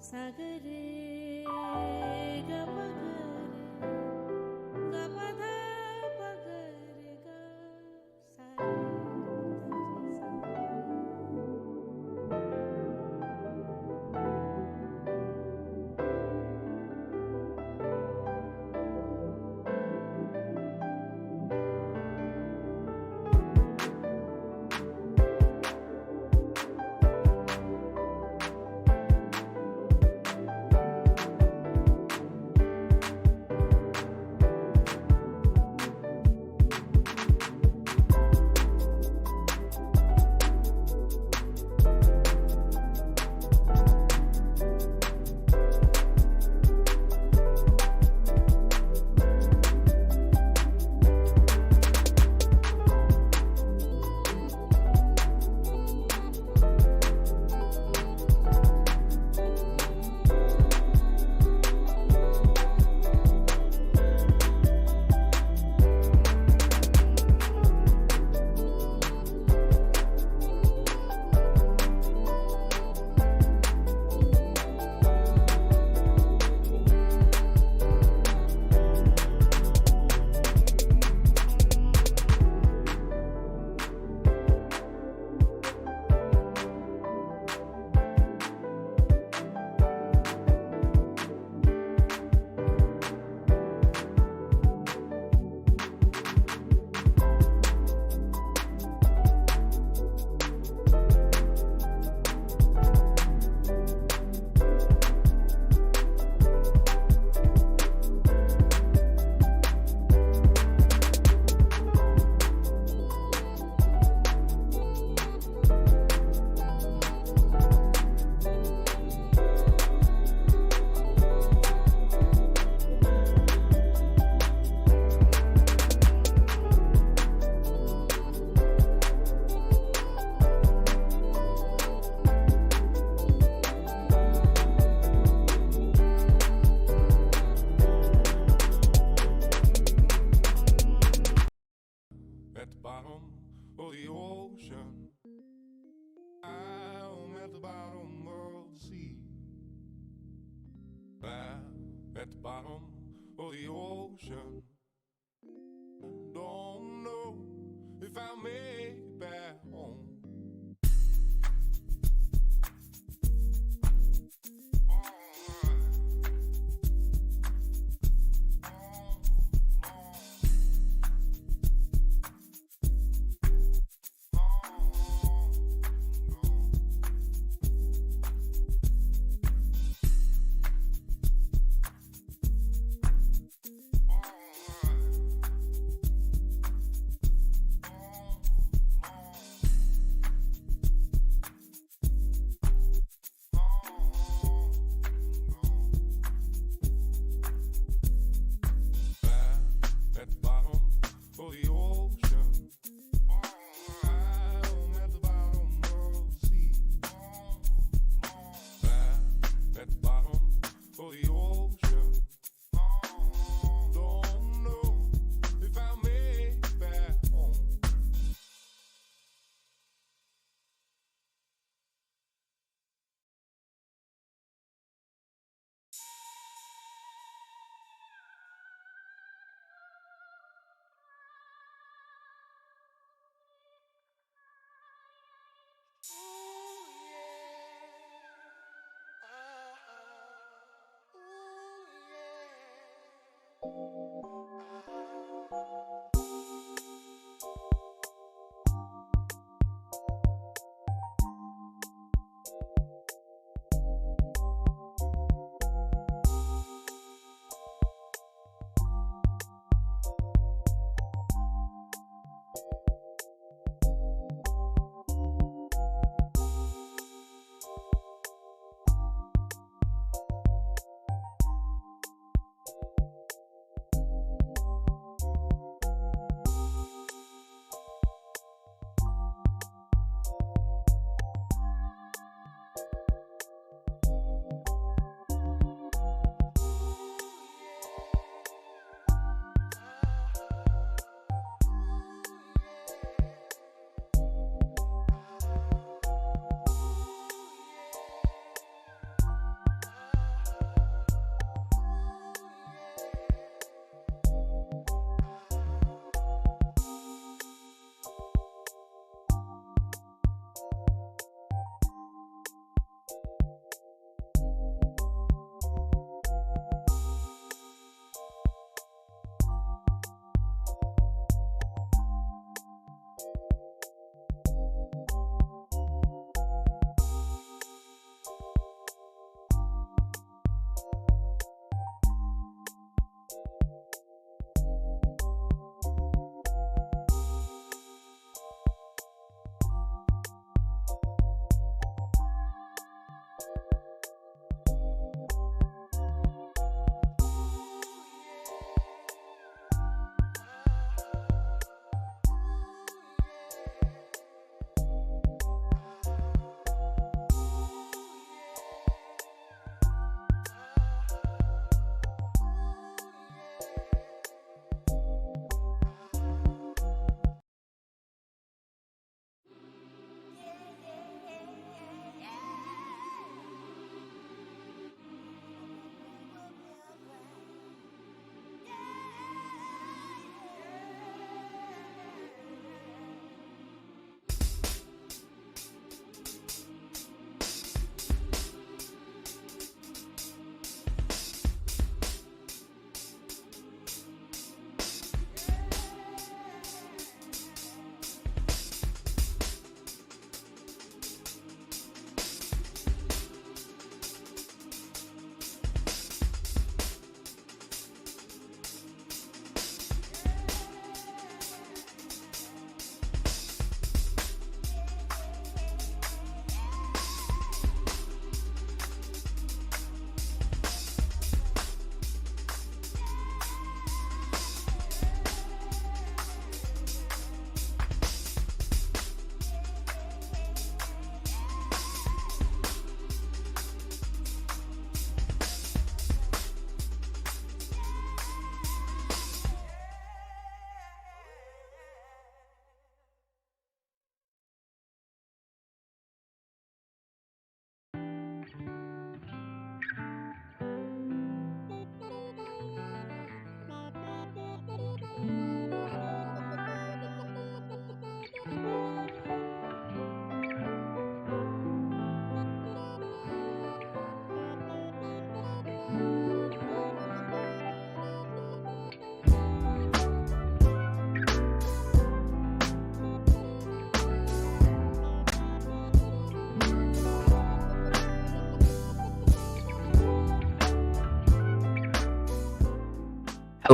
सागरे गपगरे गपधा पगरे ग सारे धरे सा.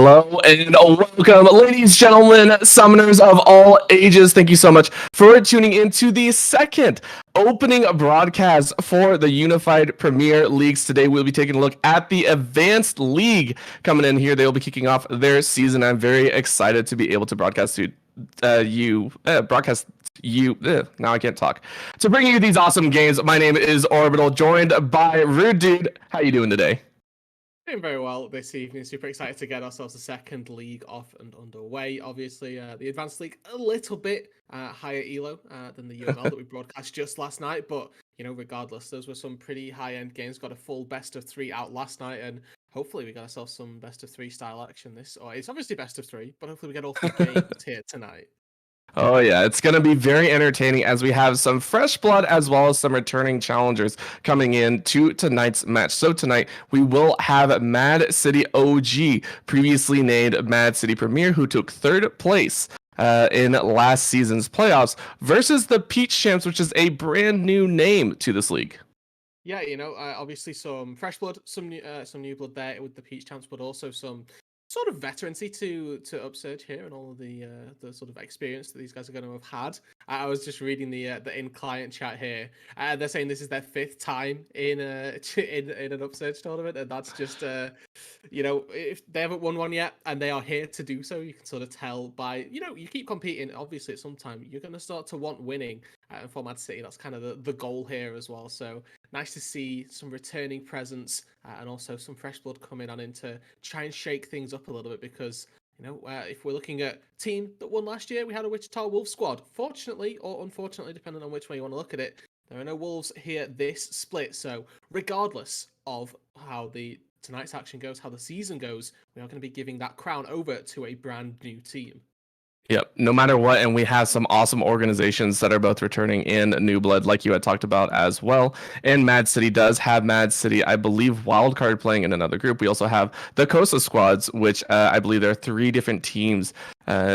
Hello and welcome, ladies, gentlemen, summoners of all ages. Thank you so much for tuning in to the second opening broadcast for the Unified Premier Leagues. Today, we'll be taking a look at the Advanced League coming in here. They'll be kicking off their season. I'm very excited to be able to broadcast to now I can't talk. To bring you these awesome games, my name is Orbital, joined by Rude Dude. How you doing today? Doing very well this evening. Super excited to get ourselves a second league off and underway. Obviously, the Advanced League a little bit higher elo than the UML that we broadcast just last night. But, regardless, those were some pretty high-end games. Got a full best of 3 out last night. And hopefully we got ourselves some best of 3 style action it's obviously best of 3, but hopefully we get all 3 games here tonight. Oh yeah, it's going to be very entertaining as we have some fresh blood as well as some returning challengers coming in to tonight's match. So tonight we will have mAAd City OG, previously named mAAd City Premier, who took third place in last season's playoffs, versus the Peach Champs, which is a brand new name to this league. Yeah, obviously some fresh blood, some new blood there with the Peach Champs, but also some sort of veterancy to Upsurge here and all of the sort of experience that these guys are going to have had. I was just reading the in client chat here. They're saying this is their 5th time in in an Upsurge tournament, and that's just if they haven't won one yet and they are here to do so, you can sort of tell by you keep competing. Obviously, at some time you're going to start to want winning. And for mAAd City, that's kind of the goal here as well. So nice to see some returning presence and also some fresh blood coming on in to try and shake things up a little bit because, if we're looking at team that won last year, we had a Wichita Wolves squad. Fortunately, or unfortunately, depending on which way you want to look at it, there are no Wolves here this split. So regardless of how tonight's action goes, how the season goes, we are going to be giving that crown over to a brand new team. Yep, no matter what, and we have some awesome organizations that are both returning in New Blood, like you had talked about as well. And mAAd City does have mAAd City, I believe, Wildcard playing in another group. We also have the Costa squads, which I believe there are 3 different teams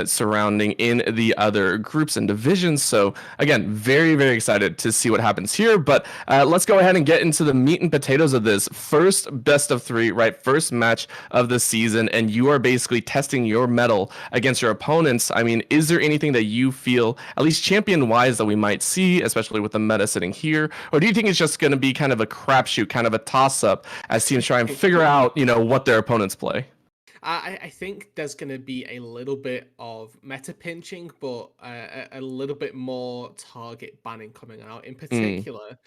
surrounding in the other groups and divisions. So again, very, very excited to see what happens here. But let's go ahead and get into the meat and potatoes of this first best of 3, right? First match of the season, and you are basically testing your mettle against your opponents. I mean, is there anything that you feel, at least champion-wise, that we might see, especially with the meta sitting here? Or do you think it's just going to be kind of a crapshoot, kind of a toss-up as teams try and figure out, what their opponents play? I think there's going to be a little bit of meta pinching, but a little bit more target banning coming out. In particular,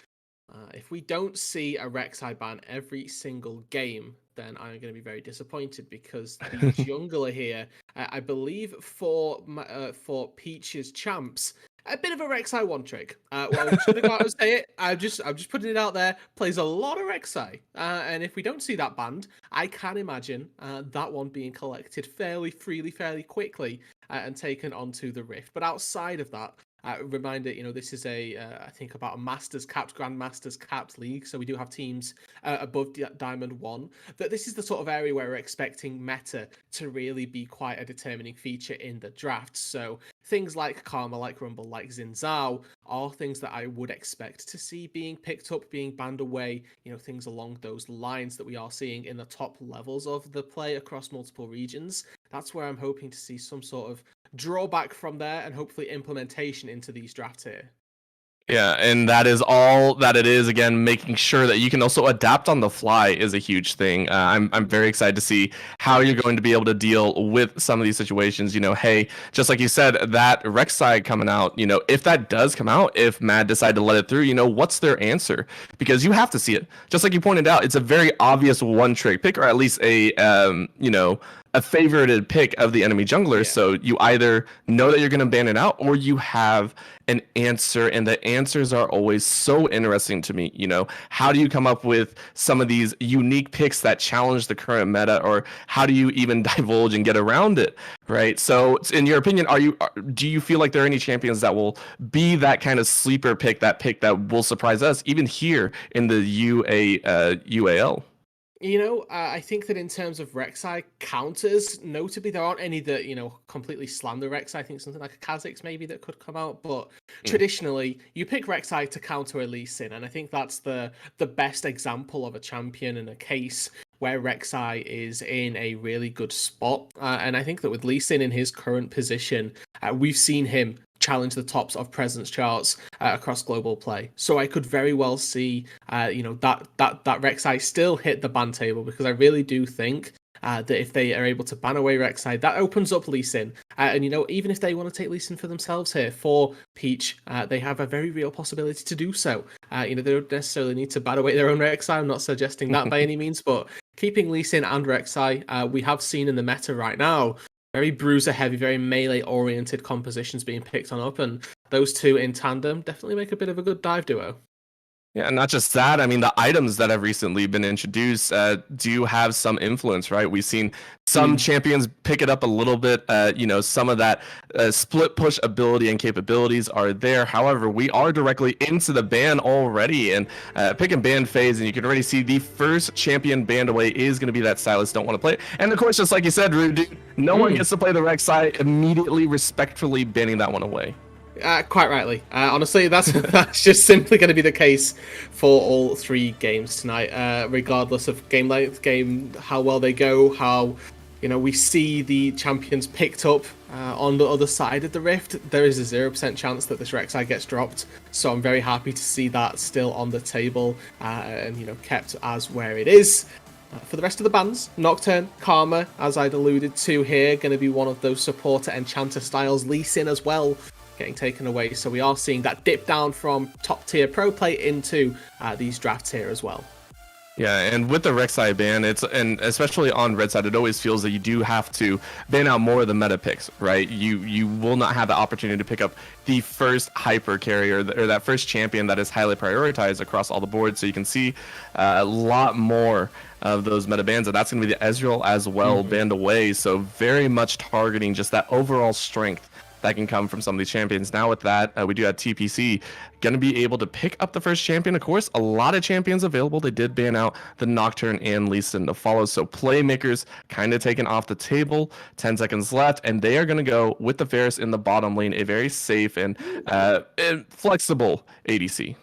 if we don't see a Rek'Sai ban every single game, then I'm going to be very disappointed because the jungler here, I believe for Peach's champs, a bit of a Rek'Sai one trick. Well, I'm just going to go out and say it. I'm just putting it out there. Plays a lot of Rek'Sai, and if we don't see that banned, I can imagine that one being collected fairly freely, fairly quickly, and taken onto the Rift. But outside of that, reminder, this is I think about a Grandmasters capped league. So we do have teams above Diamond 1. That this is the sort of area where we're expecting meta to really be quite a determining feature in the draft. So things like Karma, like Rumble, like Xin Zhao are things that I would expect to see being picked up, being banned away, things along those lines that we are seeing in the top levels of the play across multiple regions. That's where I'm hoping to see some sort of drawback from there and hopefully implementation into these drafts here. Yeah, and that is all that it is. Again, making sure that you can also adapt on the fly is a huge thing. I'm very excited to see how you're going to be able to deal with some of these situations. Hey, just like you said, that Rek'Sai coming out, if that does come out, if mAAd decide to let it through, what's their answer? Because you have to see it. Just like you pointed out, it's a very obvious one-trick pick, or at least a a favorited pick of the enemy jungler. Yeah. So you either know that you're going to ban it out, or you have an answer, and the answers are always so interesting to me. How do you come up with some of these unique picks that challenge the current meta, or how do you even divulge and get around it, right? So in your opinion, do you feel like there are any champions that will be that kind of sleeper pick that will surprise us even here in the UAL? I think that in terms of Rek'Sai counters, notably, there aren't any that, completely slander Rek'Sai. I think something like a Kha'Zix maybe that could come out. But traditionally, you pick Rek'Sai to counter a Lee Sin. And I think that's the best example of a champion and a case where Rek'Sai is in a really good spot. And I think that with Lee Sin in his current position, we've seen him challenge the tops of presence charts across global play. So I could very well see, that Rek'Sai still hit the ban table, because I really do think that if they are able to ban away Rek'Sai, that opens up Lee Sin. And, even if they want to take Lee Sin for themselves here, for Peach, they have a very real possibility to do so. They don't necessarily need to ban away their own Rek'Sai. I'm not suggesting that by any means, but keeping Lee Sin and Rek'Sai, we have seen in the meta right now, very bruiser heavy, very melee oriented compositions being picked on up, and those two in tandem definitely make a bit of a good dive duo. Yeah, not just that. I mean, the items that have recently been introduced do have some influence, right? We've seen some champions pick it up a little bit. Some of that split push ability and capabilities are there. However, we are directly into the ban already, and pick and ban phase, and you can already see the first champion banned away is going to be that Silas don't want to play. And of course, just like you said, Rude Dude, no one gets to play the Rek'Sai, immediately respectfully banning that one away. Quite rightly. Honestly, that's just simply going to be the case for all three games tonight, regardless of game length, how well they go, how we see the champions picked up on the other side of the rift. There is a 0% chance that this Rek'Sai gets dropped, so I'm very happy to see that still on the table and kept as where it is. For the rest of the bans, Nocturne, Karma, as I'd alluded to here, going to be one of those supporter enchanter styles. Lee Sin as well, getting taken away. So we are seeing that dip down from top tier pro play into these drafts here as well. Yeah, and with the Rek'Sai ban, and especially on red side, it always feels that you do have to ban out more of the meta picks, right? You will not have the opportunity to pick up the first hyper carrier or that first champion that is highly prioritized across all the boards. So you can see a lot more of those meta bans, and that's going to be the Ezreal as well banned away. So very much targeting just that overall strength that can come from some of these champions. Now with that, we do have TPC going to be able to pick up the first champion. Of course, a lot of champions available. They did ban out the Nocturne and Lee Sin to follow, so Playmakers kind of taken off the table. 10 seconds left, and they are going to go with the Varus in the bottom lane, a very safe and flexible ADC.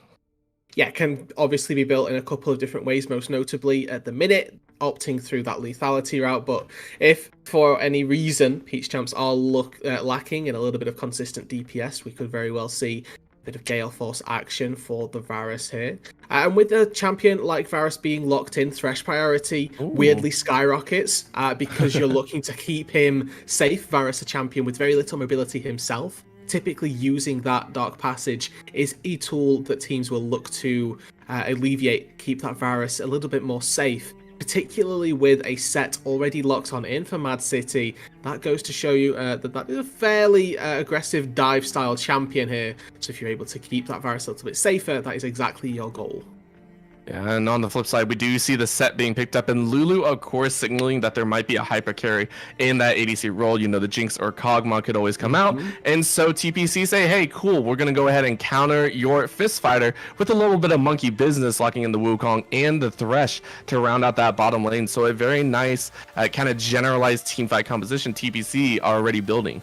Yeah, can obviously be built in a couple of different ways, most notably at the minute, opting through that lethality route. But if for any reason Peach Champs are lacking in a little bit of consistent DPS, we could very well see a bit of Gale Force action for the Varus here. And with a champion like Varus being locked in, Thresh priority weirdly skyrockets because you're looking to keep him safe. Varus, a champion with very little mobility himself. Typically using that Dark Passage is a tool that teams will look to alleviate, keep that Varus a little bit more safe, particularly with a set already locked on in for Mad City. That goes to show you that is a fairly aggressive dive style champion here, so if you're able to keep that Varus a little bit safer, that is exactly your goal. Yeah, and on the flip side, we do see the set being picked up, and Lulu, of course, signaling that there might be a hyper carry in that ADC role. The Jinx or Kog'Maw could always come out, and so TPC say, hey, cool, we're going to go ahead and counter your Fist Fighter with a little bit of monkey business, locking in the Wukong and the Thresh to round out that bottom lane. So a very nice kind of generalized teamfight composition TPC are already building.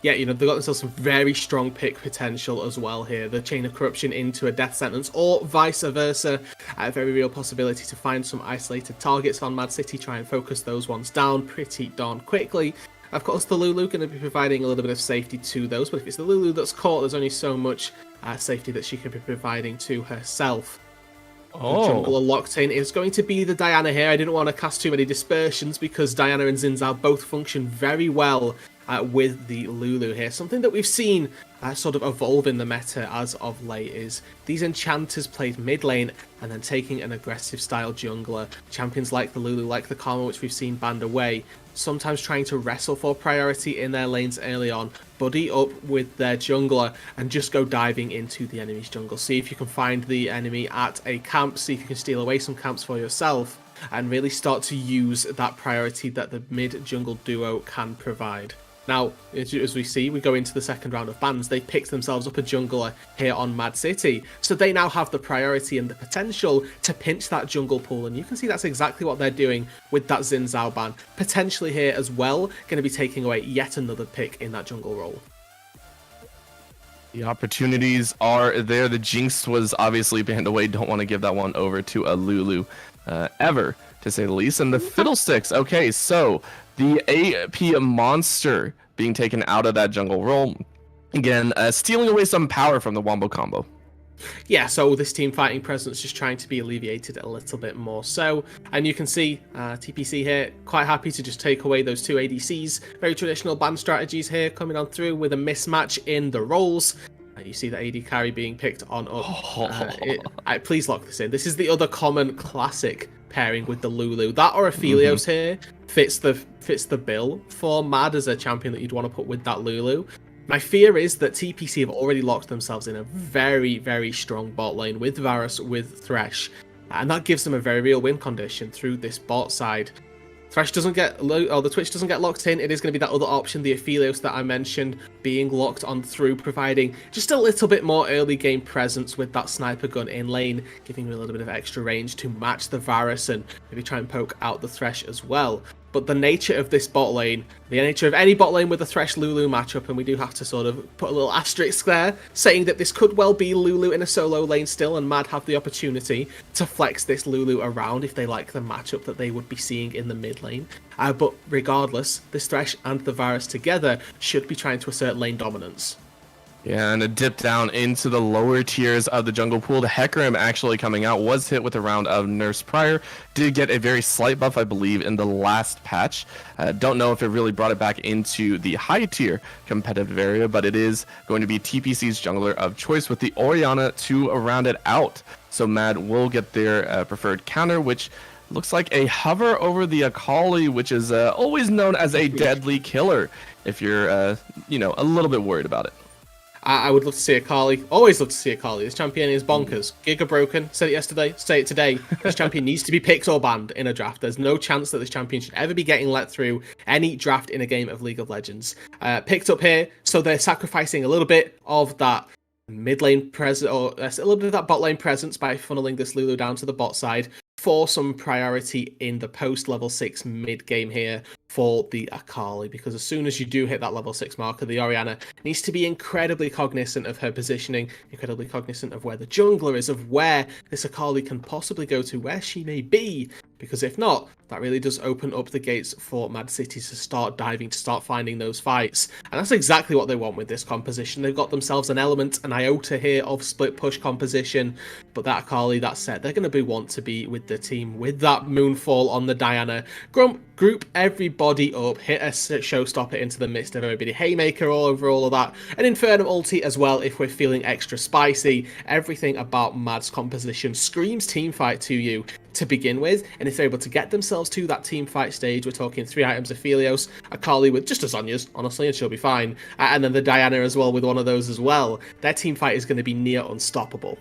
Yeah, they've got themselves some very strong pick potential as well here. The Chain of Corruption into a death sentence, or vice versa. A very real possibility to find some isolated targets on Mad City, try and focus those ones down pretty darn quickly. Of course, the Lulu going to be providing a little bit of safety to those, but if it's the Lulu that's caught, there's only so much safety that she can be providing to herself. The jungler locked in is going to be the Diana here. I didn't want to cast too many dispersions because Diana and Xin Zhao both function very well with the Lulu here. Something that we've seen sort of evolve in the meta as of late is these enchanters played mid lane and then taking an aggressive style jungler. Champions like the Lulu, like the Karma, which we've seen banned away, sometimes trying to wrestle for priority in their lanes early on, buddy up with their jungler and just go diving into the enemy's jungle. See if you can find the enemy at a camp, see if you can steal away some camps for yourself, and really start to use that priority that the mid jungle duo can provide. Now, as we see, we go into the second round of bans. They picked themselves up a jungler here on Mad City, so they now have the priority and the potential to pinch that jungle pool, and you can see that's exactly what they're doing with that Xin Zhao ban. Potentially here as well, going to be taking away yet another pick in that jungle role. The opportunities are there. The Jinx was obviously banned away. Don't want to give that one over to a Lulu. ever, to say the least. And the Fiddlesticks, okay, so the AP monster being taken out of that jungle role. Again, stealing away some power from the Wombo combo. Yeah, so this team fighting presence just trying to be alleviated a little bit more so. And you can see TPC here quite happy to just take away those two ADCs. Very traditional ban strategies here coming on through with a mismatch in the roles. You see the AD carry being picked on up. Please lock this in. This is the other common classic pairing with the Lulu. That or Aphelios here fits the bill for mAAd as a champion that you'd want to put with that Lulu. My fear is that TPC have already locked themselves in a very, very strong bot lane with Varus, with Thresh, and that gives them a very real win condition through this bot side. Thresh doesn't get, or the Twitch doesn't get locked in. It is going to be that other option, the Aphelios that I mentioned, being locked on through, providing just a little bit more early game presence with that sniper gun in lane, giving you a little bit of extra range to match the Varus and maybe try and poke out the Thresh as well. But the nature of this bot lane, the nature of any bot lane with a Thresh Lulu matchup, and we do have to sort of put a little asterisk there, saying that this could well be Lulu in a solo lane still, and mAAd have the opportunity to flex this Lulu around if they like the matchup that they would be seeing in the mid lane. But regardless, this Thresh and the Varus together should be trying to assert lane dominance. Yeah, and a dip down into the lower tiers of the jungle pool. The Hecarim actually coming out was hit with a round of Nurse Prior. Did get a very slight buff, I believe, in the last patch. Don't know if it really brought it back into the high tier competitive area, but it is going to be TPC's jungler of choice with the Orianna to round it out. So mAAd will get their preferred counter, which looks like a hover over the Akali, which is always known as a deadly killer if you're, a little bit worried about it. I would love to see Akali. Always love to see Akali. This champion is bonkers. Giga broken. Said it yesterday. Say it today. This champion needs to be picked or banned in a draft. There's no chance that this champion should ever be getting let through any draft in a game of League of Legends. Picked up here, so they're sacrificing a little bit of that mid lane presence, or a little bit of that bot lane presence by funneling this Lulu down to the bot side for some priority in the post level 6 mid game here for the Akali, because as soon as you do hit that level 6 marker, the Orianna needs to be incredibly cognizant of her positioning, incredibly cognizant of where the jungler is, of where this Akali can possibly go to, where she may be, because if not, that really does open up the gates for Mad City to start diving, to start finding those fights. And that's exactly what they want with this composition. They've got themselves an element, an iota here of split push composition, but that Akali, that set, they're going to want to be with the team, with that Moonfall on the Diana. Group everybody up, hit a showstopper into the midst of everybody, Haymaker all over all of that, an Infernum ulti as well if we're feeling extra spicy. Everything about mAAD's composition screams teamfight to you to begin with, and if they're able to get themselves to that team fight stage, we're talking 3 items of Aphelios, Akali with just a Zhonya's, honestly, and she'll be fine, and then the Diana as well with one of those as well, their team fight is going to be near unstoppable.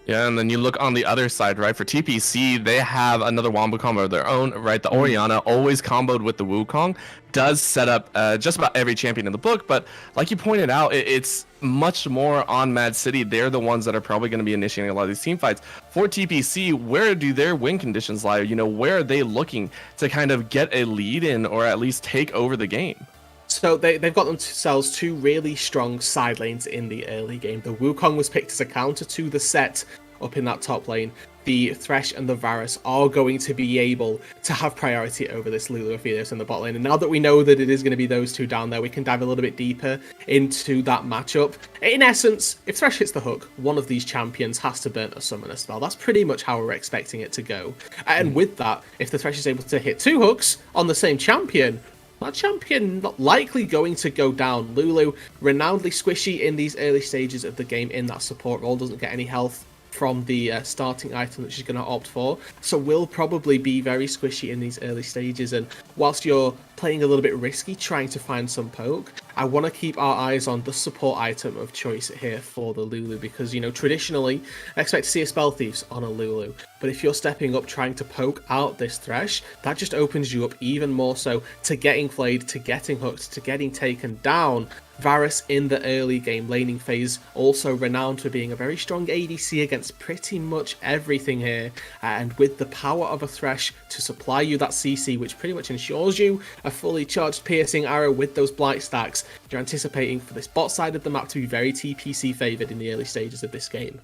Yeah, and then you look on the other side, right? For TPC, they have another Wombo combo of their own, right? The Orianna, always comboed with the Wukong, does set up just about every champion in the book, but like you pointed out, it's much more on Mad City. They're the ones that are probably going to be initiating a lot of these team fights. For TPC, where do their win conditions lie? Where are they looking to kind of get a lead in, or at least take over the game? So they've got themselves 2 really strong side lanes in the early game. The Wukong was picked as a counter to the set up in that top lane. The Thresh and the Varus are going to be able to have priority over this Lulu Aphelios in the bot lane. And now that we know that it is going to be those 2 down there, we can dive a little bit deeper into that matchup. In essence, if Thresh hits the hook, one of these champions has to burn a summoner spell. That's pretty much how we're expecting it to go. And with that, if the Thresh is able to hit 2 hooks on the same champion, that champion not likely going to go down. Lulu, renownedly squishy in these early stages of the game in that support role, doesn't get any health from the starting item that she's going to opt for, so will probably be very squishy in these early stages. And whilst you're playing a little bit risky trying to find some poke, I want to keep our eyes on the support item of choice here for the Lulu, because traditionally I expect to see a Spell Thieves on a Lulu, but if you're stepping up trying to poke out this Thresh, that just opens you up even more so to getting flayed, to getting hooked, to getting taken down. Varus in the early game laning phase, also renowned for being a very strong ADC against pretty much everything here, and with the power of a Thresh to supply you that CC, which pretty much ensures you a fully charged piercing arrow with those blight stacks, you're anticipating for this bot side of the map to be very TPC favoured in the early stages of this game.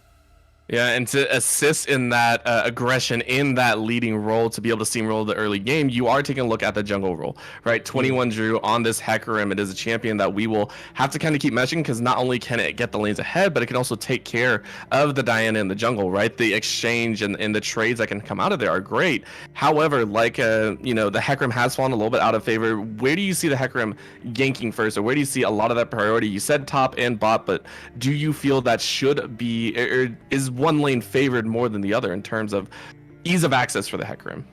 Yeah, and to assist in that aggression, in that leading role, to be able to steamroll the early game, you are taking a look at the jungle role, right? 21 Drew on this Hecarim. It is a champion that we will have to kind of keep meshing, because not only can it get the lanes ahead, but it can also take care of the Diana in the jungle, right? The exchange and the trades that can come out of there are great. However, like, the Hecarim has fallen a little bit out of favor. Where do you see the Hecarim ganking first, or where do you see a lot of that priority? You said top and bot, but do you feel that should be, or is one lane favored more than the other in terms of ease of access for the Hecarim?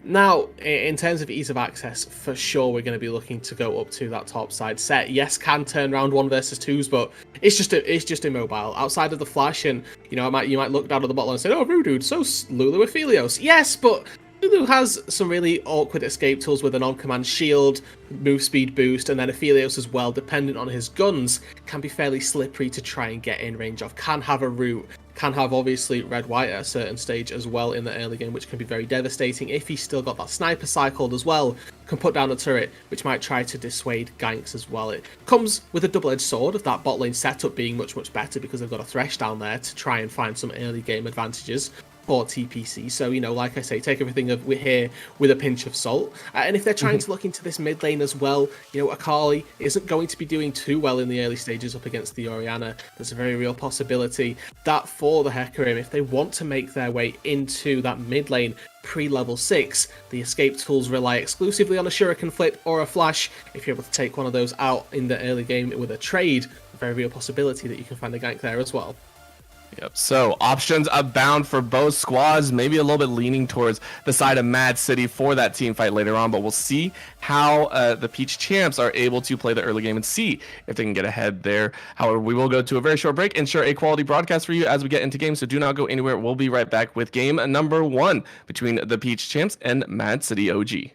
Now, in terms of ease of access, for sure we're going to be looking to go up to that top side set. Yes, can turn round 1 versus 2s, but it's just immobile. Outside of the flash, and you might look down at the bottom and say, "Oh, Rude, so Lulu Aphelios." Yes, but Lulu has some really awkward escape tools with an on-command shield, move speed boost, and then Aphelios as well, dependent on his guns, can be fairly slippery to try and get in range of. Can have a root, can have obviously red-white at a certain stage as well in the early game, which can be very devastating. If he's still got that sniper cycled as well, can put down a turret, which might try to dissuade ganks as well. It comes with a double-edged sword of that bot lane setup being much, much better, because they've got a Thresh down there to try and find some early game advantages for TPC. So, like I say, take everything we're here with a pinch of salt. And if they're trying to look into this mid lane as well, Akali isn't going to be doing too well in the early stages up against the Orianna. There's a very real possibility that for the Hecarim, if they want to make their way into that mid lane pre-level 6, the escape tools rely exclusively on a Shuriken Flip or a Flash. If you're able to take one of those out in the early game with a trade, a very real possibility that you can find a gank there as well. Yep. So options abound for both squads. Maybe a little bit leaning towards the side of Mad City for that team fight later on, but we'll see how the Peach champs are able to play the early game and see if they can get ahead there. However, we will go to a very short break and share a quality broadcast for you as we get into games. So do not go anywhere. We'll be right back with game number 1 between the Peach champs and Mad City OG.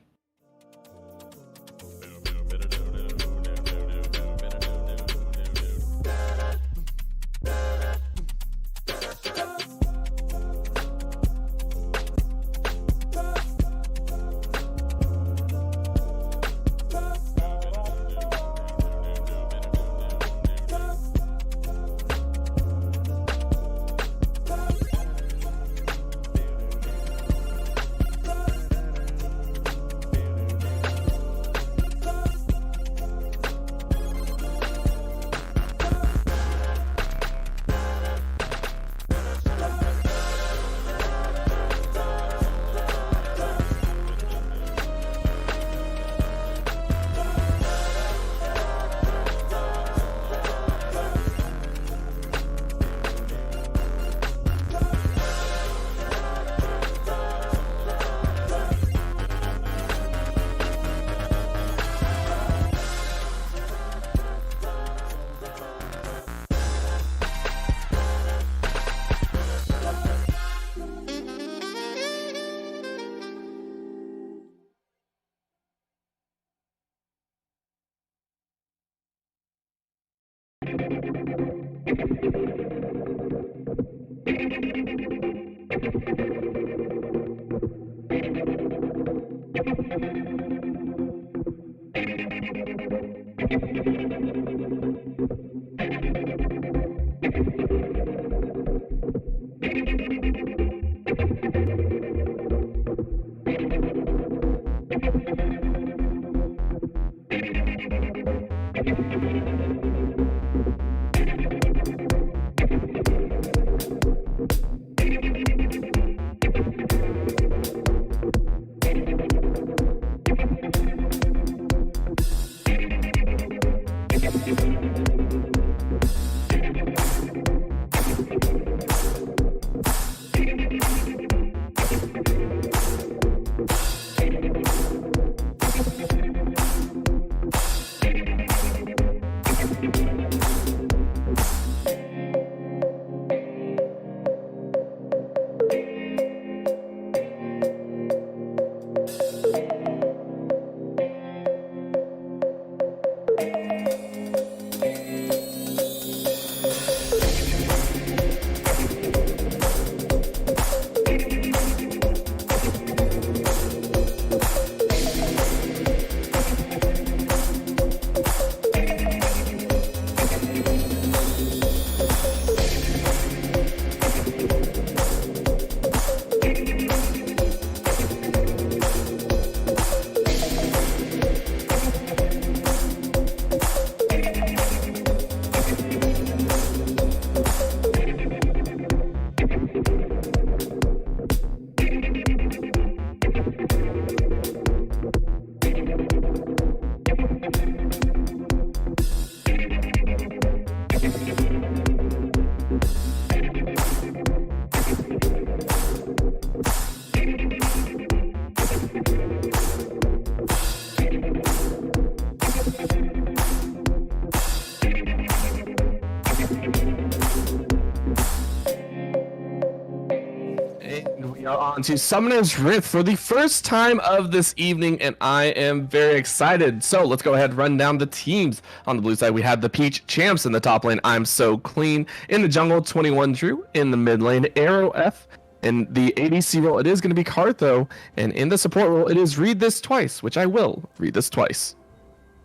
on to Summoner's Rift for the first time of this evening, and I am very excited. So let's go ahead and run down the teams. On the blue side, we have the Peach Champs in the top lane. I'm So Clean. In the jungle, 21 Drew. In the mid lane, Arrow F. In the ADC role, it is going to be Cartho. And in the support role, it is Read This Twice, which I will read this twice.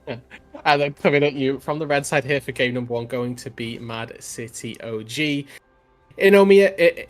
And then coming at you from the red side here for game number 1, going to be mAAd City OG. Innominate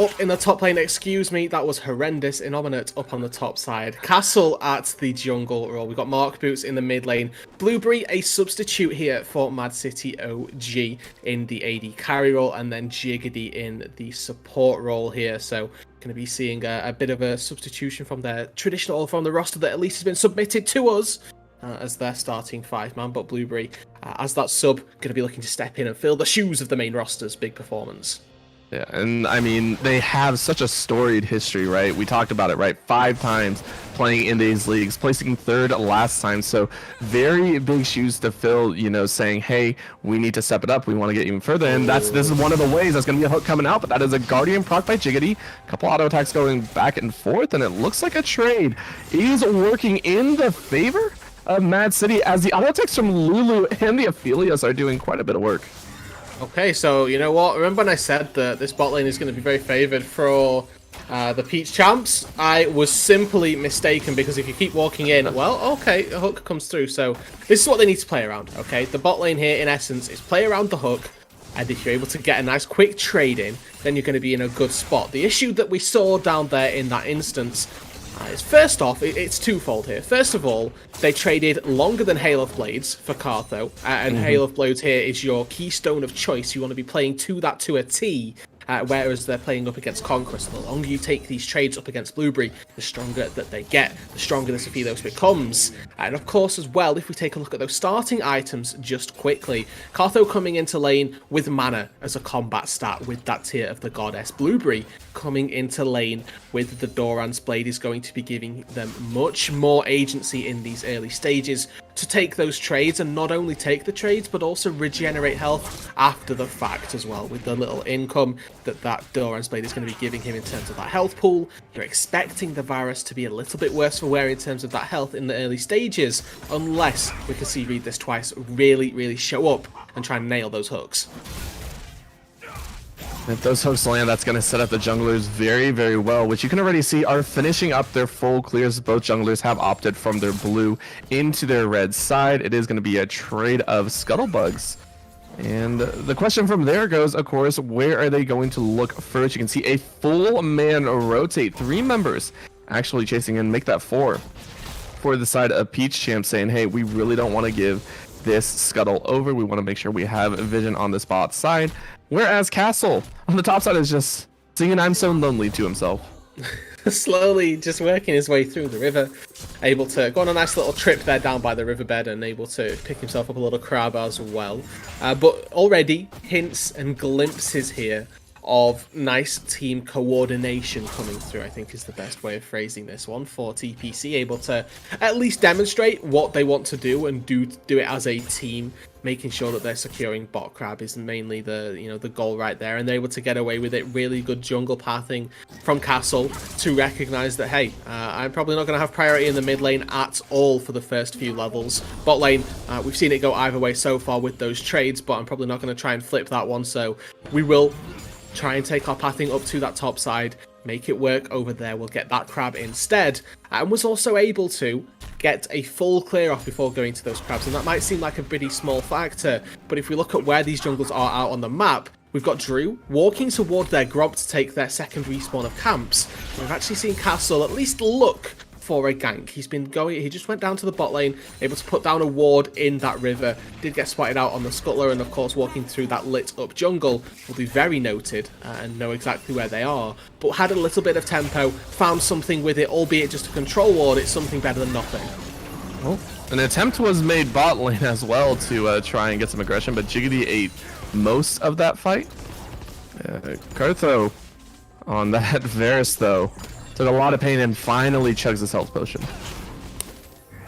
up in the top lane, excuse me, that was horrendous. Innominate up on the top side. Castle at the jungle role. We've got Mark Boots in the mid lane. Blueberry, a substitute here for mAAd City OG in the AD carry role, and then Jiggedy in the support role here. So going to be seeing a bit of a substitution from their traditional, from the roster that at least has been submitted to us. As their starting 5-man, but Blueberry, as that sub, going to be looking to step in and fill the shoes of the main roster's big performance. Yeah, and I mean, they have such a storied history, right? We talked about it, right? 5 times playing in these leagues, placing 3rd last time. So very big shoes to fill, you know, saying, hey, we need to step it up. We want to get even further. And this is one of the ways. That's going to be a hook coming out, but that is a Guardian proc by Jiggedy. A couple auto attacks going back and forth, and it looks like a trade is working in the favor of mAAd City, as the auto attacks from Lulu and the Aphelios are doing quite a bit of work. Okay, so you know what? Remember when I said that this bot lane is going to be very favoured for the Peach Champs? I was simply mistaken, because if you keep walking in, well, okay, a hook comes through. So this is what they need to play around, okay? The bot lane here, in essence, is play around the hook, and if you're able to get a nice quick trade in, then you're going to be in a good spot. The issue that we saw down there in that instance is, first off, it's twofold here. First of all, they traded longer than Hail of Blades for Cartho, and Hail of Blades here is your keystone of choice. You want to be playing to that to a T, whereas they're playing up against Conquest. The longer you take these trades up against Blueberry, the stronger that they get, the stronger this Aphelios becomes. And of course, as well, if we take a look at those starting items just quickly, Cartho coming into lane with mana as a combat stat with that tier of the Goddess. Blueberry coming into lane with the Doran's Blade is going to be giving them much more agency in these early stages to take those trades, and not only take the trades, but also regenerate health after the fact as well, with the little income that Doran's Blade is going to be giving him in terms of that health pool. You're expecting the Varus to be a little bit worse for wear in terms of that health in the early stages, unless we can see Read This Twice really show up and try and nail those hooks. If those hooks land, that's going to set up the junglers very well, which you can already see are finishing up their full clears. Both junglers have opted from their blue into their red side. It is going to be a trade of Scuttlebugs. And the question from there goes, of course, where are they going to look first? You can see a full man rotate. 3 members actually chasing in, make that 4 for the side of Peach Champ, saying, hey, we really don't want to give this Scuttle over. We want to make sure we have vision on this bot side. Whereas Castle on the top side is just singing I'm So Lonely to himself. Slowly just working his way through the river, able to go on a nice little trip there down by the riverbed, and able to pick himself up a little crab as well. But already hints and glimpses here of nice team coordination coming through, I think is the best way of phrasing this one, for TPC, able to at least demonstrate what they want to do and do it as a team, making sure that they're securing bot crab is mainly the goal right there, and they're able to get away with it. Really good jungle pathing from Castle to recognize that, hey, I'm probably not going to have priority in the mid lane at all for the first few levels. Bot lane, we've seen it go either way so far with those trades, but I'm probably not going to try and flip that one, so we will try and take our pathing up to that top side, make it work over there. We'll get that crab instead, and was also able to get a full clear off before going to those crabs. And that might seem like a pretty small factor, but if we look at where these jungles are out on the map, we've got Drew walking toward their Grob to take their second respawn of camps. We've actually seen Castle at least look for a gank. He just went down to the bot lane, able to put down a ward in that river, did get spotted out on the scuttler, and of course walking through that lit up jungle will be very noted and know exactly where they are, but had a little bit of tempo, found something with it, albeit just a control ward. It's something better than nothing. Well, an attempt was made bot lane as well to try and get some aggression, but Jiggedy ate most of that fight. Cartho on that Varus though took a lot of pain and finally chugs his health potion.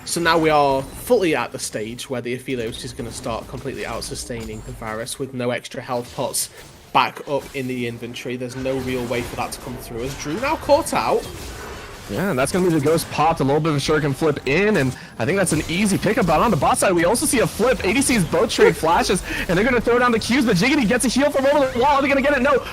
So now we are fully at the stage where the Aphelios is going to start completely out-sustaining the Varus with no extra health pots back up in the inventory. There's no real way for that to come through. As Drew now caught out. Yeah, and that's going to be the ghost popped, a little bit of a shuriken flip in, and I think that's an easy pickup. But on the bot side, we also see a flip. ADC's both trade flashes, and they're going to throw down the Qs, but Jiggity gets a heal from over the wall. Are they going to get it? No.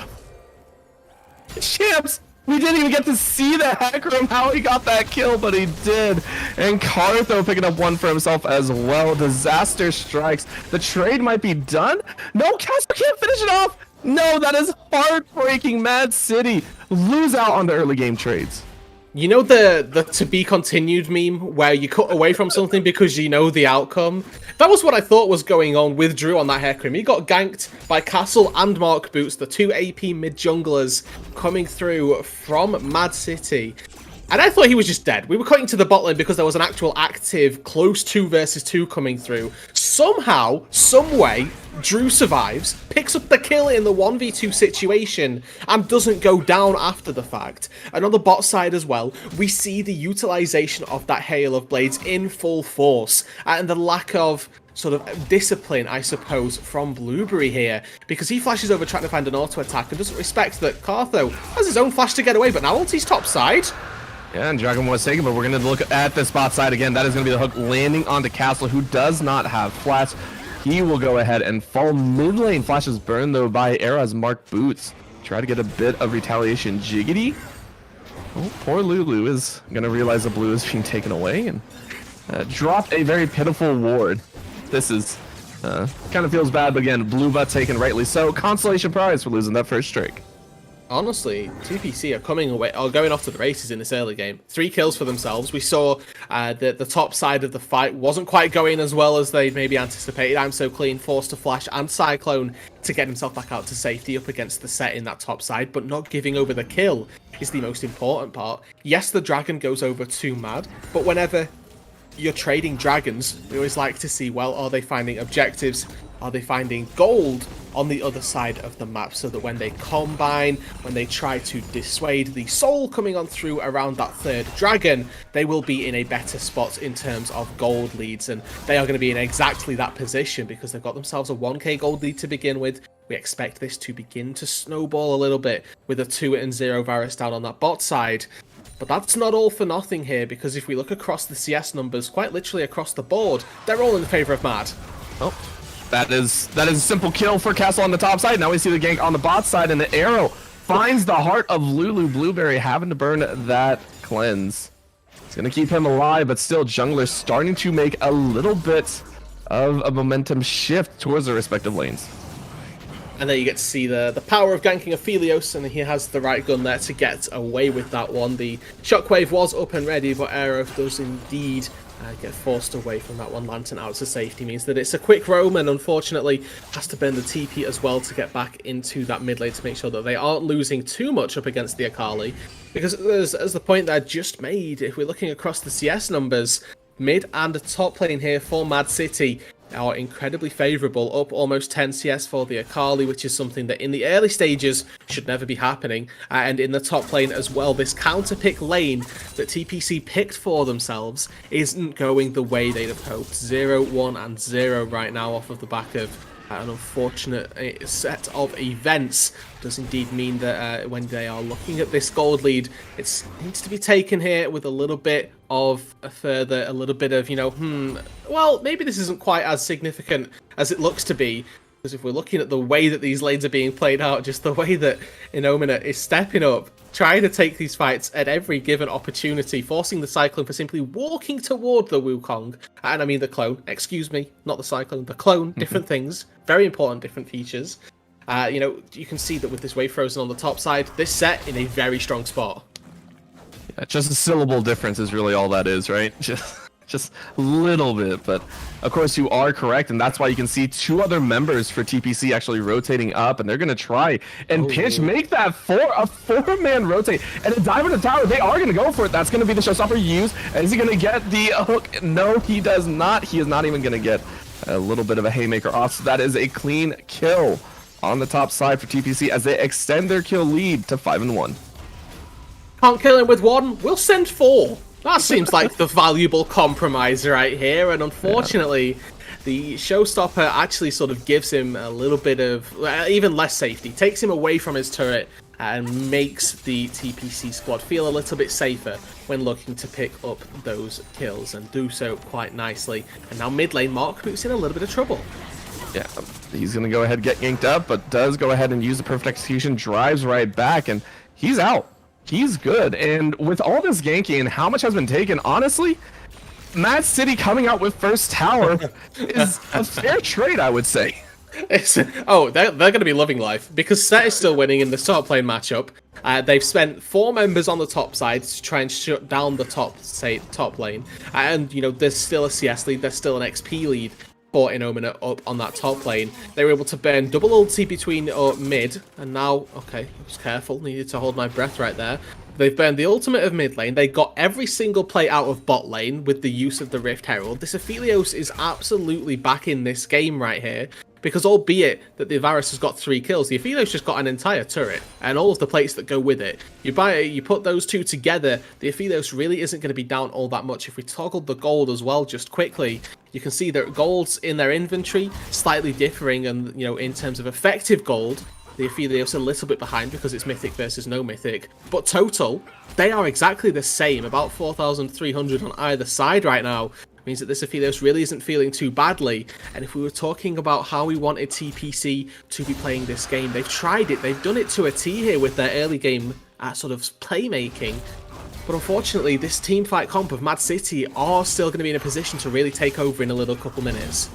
Champs! We didn't even get to see the hack room, how he got that kill, but he did. And Cartho picking up one for himself as well. Disaster strikes. The trade might be done. No, Casper can't finish it off. No, that is heartbreaking. mAAd City lose out on the early game trades. You know the to be continued meme where you cut away from something because you know the outcome? That was what I thought was going on with Drew on that Hecarim. He got ganked by Castle and Mark Boots, the two AP mid junglers coming through from mAAd City. And I thought he was just dead. We were cutting to the bot lane because there was an actual active close 2 versus 2 coming through. Somehow, some way, Drew survives, picks up the kill in the 1v2 situation, and doesn't go down after the fact. And on the bot side as well, we see the utilization of that Hail of Blades in full force, and the lack of sort of discipline, I suppose, from Blueberry here, because he flashes over trying to find an auto attack and doesn't respect that Cartho has his own flash to get away, but now ulti's top side. Yeah, and Dragon was taken, but we're going to look at the spot side again. That is going to be the hook landing onto Castle, who does not have flash. He will go ahead and fall mid lane. Flashes burned, though, by Era's Mark Boots. Try to get a bit of retaliation. Jiggity. Oh, poor Lulu is going to realize the blue is being taken away and dropped a very pitiful ward. This is kind of feels bad, but again, blue butt taken rightly so. Consolation prize for losing that first streak. Honestly, TPC are coming away or going off to the races in this early game. 3 kills for themselves. We saw the top side of the fight wasn't quite going as well as they maybe anticipated. I'm So Clean forced to flash and Cyclone to get himself back out to safety up against the set in that top side, but not giving over the kill is the most important part. Yes, the dragon goes over to mAAd, but whenever you're trading dragons, we always like to see, well, are they finding objectives? Are they finding gold on the other side of the map, so that when they combine, when they try to dissuade the soul coming on through around that third dragon, they will be in a better spot in terms of gold leads, and they are going to be in exactly that position because they've got themselves a 1k gold lead to begin with. We expect this to begin to snowball a little bit with a 2-0 Varus down on that bot side. But that's not all for nothing here, because if we look across the CS numbers, quite literally across the board, they're all in favour of mAAd. Oh. That is a simple kill for Castle on the top side. Now we see the gank on the bot side, and the arrow finds the heart of Lulu. Blueberry having to burn that cleanse. It's going to keep him alive, but still jungler starting to make a little bit of a momentum shift towards their respective lanes. And there you get to see the power of ganking Aphelios, and he has the right gun there to get away with that one. The shockwave was up and ready, but Arrow does indeed get forced away from that one. Lantern out to safety means that it's a quick roam, and unfortunately has to burn the TP as well to get back into that mid lane to make sure that they aren't losing too much up against the Akali. Because as the point that I just made, if we're looking across the CS numbers, mid and top lane here for mAAd City are incredibly favourable, up almost 10 CS for the Akali, which is something that in the early stages should never be happening. And in the top lane as well, this counter pick lane that TPC picked for themselves isn't going the way they'd have hoped. 0, 1 and 0 right now off of the back of an unfortunate set of events. Does indeed mean that when they are looking at this gold lead, it needs to be taken here with a little bit of a little bit of, well, maybe this isn't quite as significant as it looks to be. Because if we're looking at the way that these lanes are being played out, just the way that Inomina is stepping up, trying to take these fights at every given opportunity, forcing the Cyclone for simply walking toward the Wukong. And I mean the clone, excuse me, not the Cyclone, the clone, different things, very important different features. You can see that with this Wave Frozen on the top side, this set in a very strong spot. Yeah, just a syllable difference is really all that is, right? Just a little bit, but of course you are correct, and that's why you can see 2 other members for TPC actually rotating up, and they're going to try and pinch, make that a 4-man rotate, and a dive in the tower. They are going to go for it. That's going to be the showstopper used. Is he going to get the hook? No, he does not. He is not even going to get a little bit of a haymaker off, so that is a clean kill on the top side for TPC as they extend their kill lead to 5-1. Can't kill him with 1, we'll send 4. That seems like the valuable compromise right here, and unfortunately, the showstopper actually sort of gives him a little bit of even less safety, takes him away from his turret, and makes the TPC squad feel a little bit safer when looking to pick up those kills, and do so quite nicely. And now mid lane, Mark Boot's in a little bit of trouble. Yeah, he's going to go ahead and get ganked up, but does go ahead and use the perfect execution, drives right back, and he's out. He's good. And with all this ganking and how much has been taken, honestly, mAAd City coming out with first tower is a fair trade, I would say. They're going to be loving life, because Set is still winning in the top lane matchup. They've spent 4 members on the top side to try and shut down the top lane. And, you know, there's still a CS lead, there's still an XP lead for Inomina up on that top lane. They were able to burn double ulti between mid, and now, okay, I was careful, needed to hold my breath right there. They've burned the ultimate of mid lane. They got every single play out of bot lane with the use of the Rift Herald. This Aphelios is absolutely back in this game right here, because albeit that the Varus has got 3 kills, the Aphelios just got an entire turret and all of the plates that go with it. You put those two together, the Aphelios really isn't going to be down all that much. If we toggled the gold as well just quickly, you can see that golds in their inventory slightly differing, and you know, in terms of effective gold, the Aphelios a little bit behind because it's mythic versus no mythic, but total, they are exactly the same, about 4,300 on either side right now. Means that this Aphelios really isn't feeling too badly. And if we were talking about how we wanted TPC to be playing this game, they've tried it, they've done it to a T here with their early game sort of playmaking. But unfortunately, this team fight comp of mAAd City are still going to be in a position to really take over in a little couple minutes.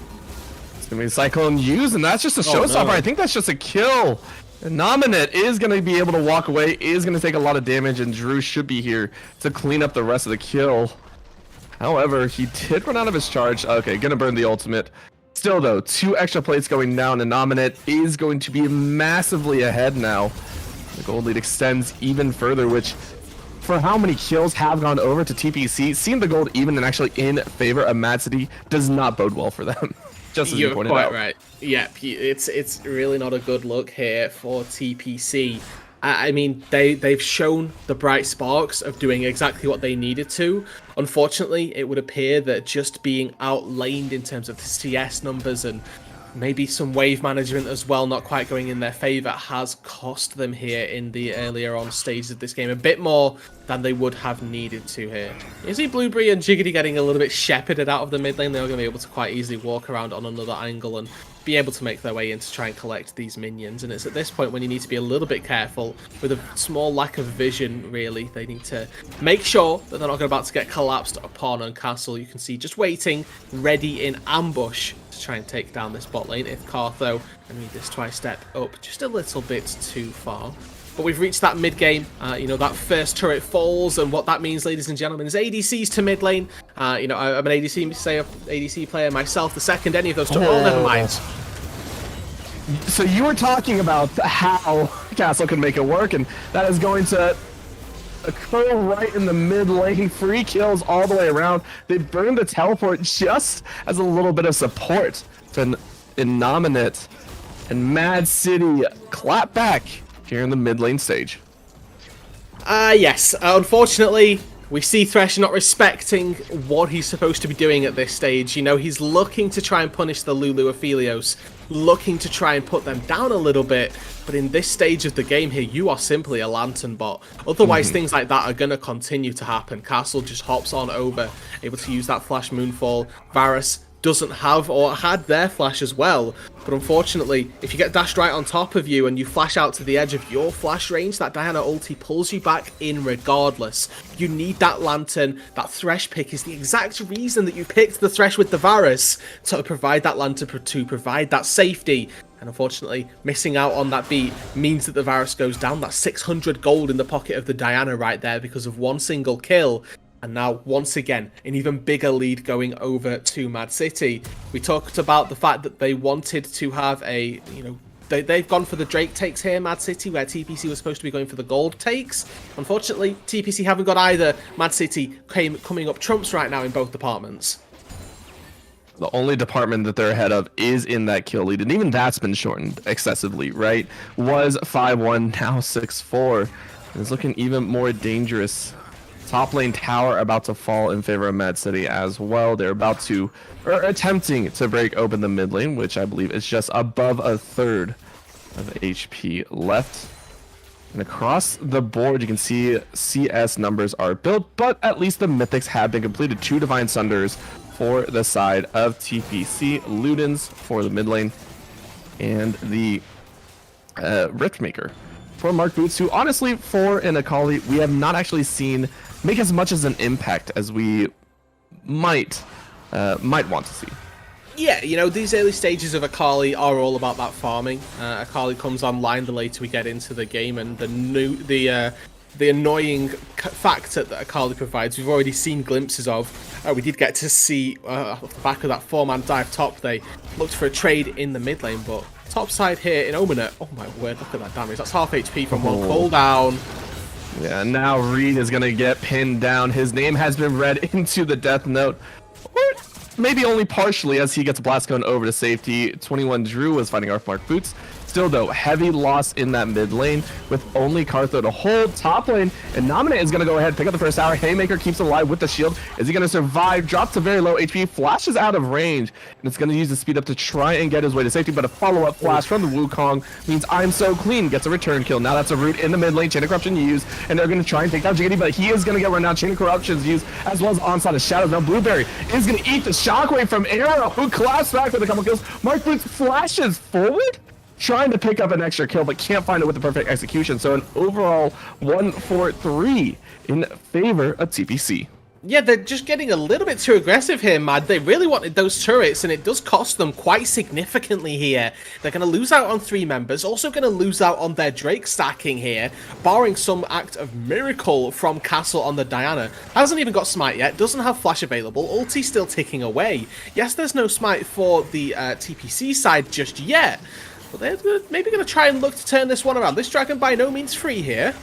It's going to be Cyclone used, and that's just a showstopper. No. I think that's just a kill. Nominate is going to be able to walk away, is going to take a lot of damage, and Drew should be here to clean up the rest of the kill. However, he did run out of his charge. Okay, gonna burn the ultimate. Still though, 2 extra plates going down, and Nominate is going to be massively ahead now. The gold lead extends even further, which, for how many kills have gone over to TPC, seeing the gold even and actually in favor of mAAd City does not bode well for them. Just as you pointed out. You're quite right. Yep, it's really not a good look here for TPC. I mean, they've shown the bright sparks of doing exactly what they needed to. Unfortunately, it would appear that just being outlaned in terms of the CS numbers and maybe some wave management as well not quite going in their favor has cost them here in the earlier on stages of this game a bit more than they would have needed to here. You see Blueberry and Jiggity getting a little bit shepherded out of the mid lane. They're going to be able to quite easily walk around on another angle and be able to make their way in to try and collect these minions. And it's at this point when you need to be a little bit careful with a small lack of vision, really. They need to make sure that they're not about to get collapsed upon on Castle. You can see just waiting, ready in ambush to try and take down this bot lane. If Cartho, and read this twice step up just a little bit too far. But we've reached that mid game, you know, that first turret falls, and what that means, ladies and gentlemen, is ADCs to mid lane. You know, I'm an ADC player myself. The second any of those turrets, oh, never mind. So you were talking about how Castle can make it work, and that is going to occur right in the mid lane. 3 kills all the way around. They burned the teleport just as a little bit of support to Innominate, and mAAd City clap back here in the mid lane stage. Yes, unfortunately, we see Thresh not respecting what he's supposed to be doing at this stage. You know, he's looking to try and punish the Lulu Aphelios, looking to try and put them down a little bit, but in this stage of the game here, you are simply a Lantern bot. Otherwise, things like that are going to continue to happen. Castle just hops on over, able to use that Flash Moonfall. Varus doesn't have, or had their flash as well, but unfortunately, if you get dashed right on top of you and you flash out to the edge of your flash range, that Diana ulti pulls you back in regardless. You need that Lantern. That Thresh pick is the exact reason that you picked the Thresh with the Varus, to provide that Lantern, to provide that safety. And unfortunately, missing out on that beat means that the Varus goes down. That's 600 gold in the pocket of the Diana right there because of one single kill. And now, once again, an even bigger lead going over to mAAd City. We talked about the fact that they wanted to have a, you know, they've gone for the Drake takes here, mAAd City, where TPC was supposed to be going for the gold takes. Unfortunately, TPC haven't got either. mAAd City coming up trumps right now in both departments. The only department that they're ahead of is in that kill lead, and even that's been shortened excessively, right? Was 5-1, now 6-4. It's looking even more dangerous Top lane tower about to fall in favor of mAAd City as well. They're about to, or attempting to break open the mid lane, which I believe is just above a third of HP left. And across the board, you can see CS numbers are built, but at least the mythics have been completed. 2 Divine Sunders for the side of TPC, Ludens for the mid lane, and the Riftmaker for Mark Boots, who honestly, for an Akali, we have not actually seen make as much as an impact as we might want to see. Yeah, you know, these early stages of Akali are all about that farming. Akali comes online the later we get into the game, and the annoying factor that Akali provides, we've already seen glimpses of. We did get to see off the back of that 4-man dive top, they looked for a trade in the mid lane, but top side here in Omener, oh my word, look at that damage. That's half HP from one cooldown. Yeah, now Reed is going to get pinned down. His name has been read into the death note. Or maybe only partially, as he gets Blast Cone over to safety. 21 Drew was fighting off Mark Boots. Still, though, heavy loss in that mid lane with only Cartho to hold top lane. And Nominate is going to go ahead, pick up the first tower. Haymaker keeps alive with the shield. Is he going to survive? Drops to very low HP, flashes out of range. And it's going to use the speed up to try and get his way to safety. But a follow-up flash from the Wukong means I'm so clean. Gets a return kill. Now that's a root in the mid lane. Chain of Corruption used. And they're going to try and take down Jiggity, but he is going to get run down. Chain of Corruption is used, as well as Onslaught of Shadows. Now Blueberry is going to eat the shockwave from Arrow, who collapsed back with a couple kills. Mark Boots flashes forward, trying to pick up an extra kill, but can't find it with the perfect execution. So an overall 1-4-3 in favor of TPC. Yeah, they're just getting a little bit too aggressive here, mAAd. They really wanted those turrets, and it does cost them quite significantly here. They're going to lose out on 3 members, also going to lose out on their Drake stacking here, barring some act of miracle from Castle on the Diana. Hasn't even got Smite yet, doesn't have Flash available, ulti's still ticking away. Yes, there's no Smite for the TPC side just yet, but they're maybe going to try and look to turn this one around. This dragon by no means free here.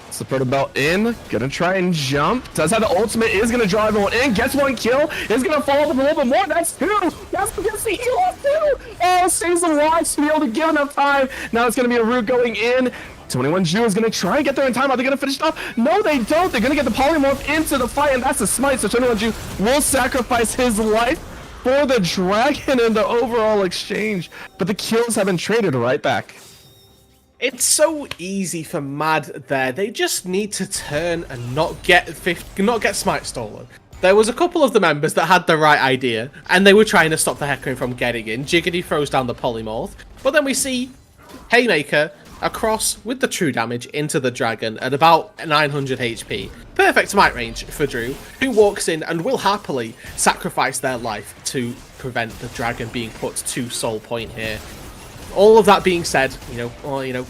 It's the Protobelt in, gonna try and jump. Does have the ultimate, is gonna drive one in, gets 1 kill, is gonna follow up a little bit more. That's 2. Yes, gets the heal off 2. Oh, stays alive to be able to give enough time. Now it's gonna be a root going in. 21 Jew is gonna try and get there in time. Are they gonna finish it off? No, they don't. They're gonna get the polymorph into the fight, and that's the smite. So 21 Jew will sacrifice his life for the dragon in the overall exchange. But the kills have been traded right back. It's so easy for mAAd there. They just need to turn and not get Smite stolen. There was a couple of the members that had the right idea, and they were trying to stop the Hecarim from getting in. Jiggity throws down the polymorph, but then we see Haymaker across with the true damage into the dragon at about 900 HP. Perfect smite range for Drew, who walks in and will happily sacrifice their life to prevent the dragon being put to soul point here. All of that being said,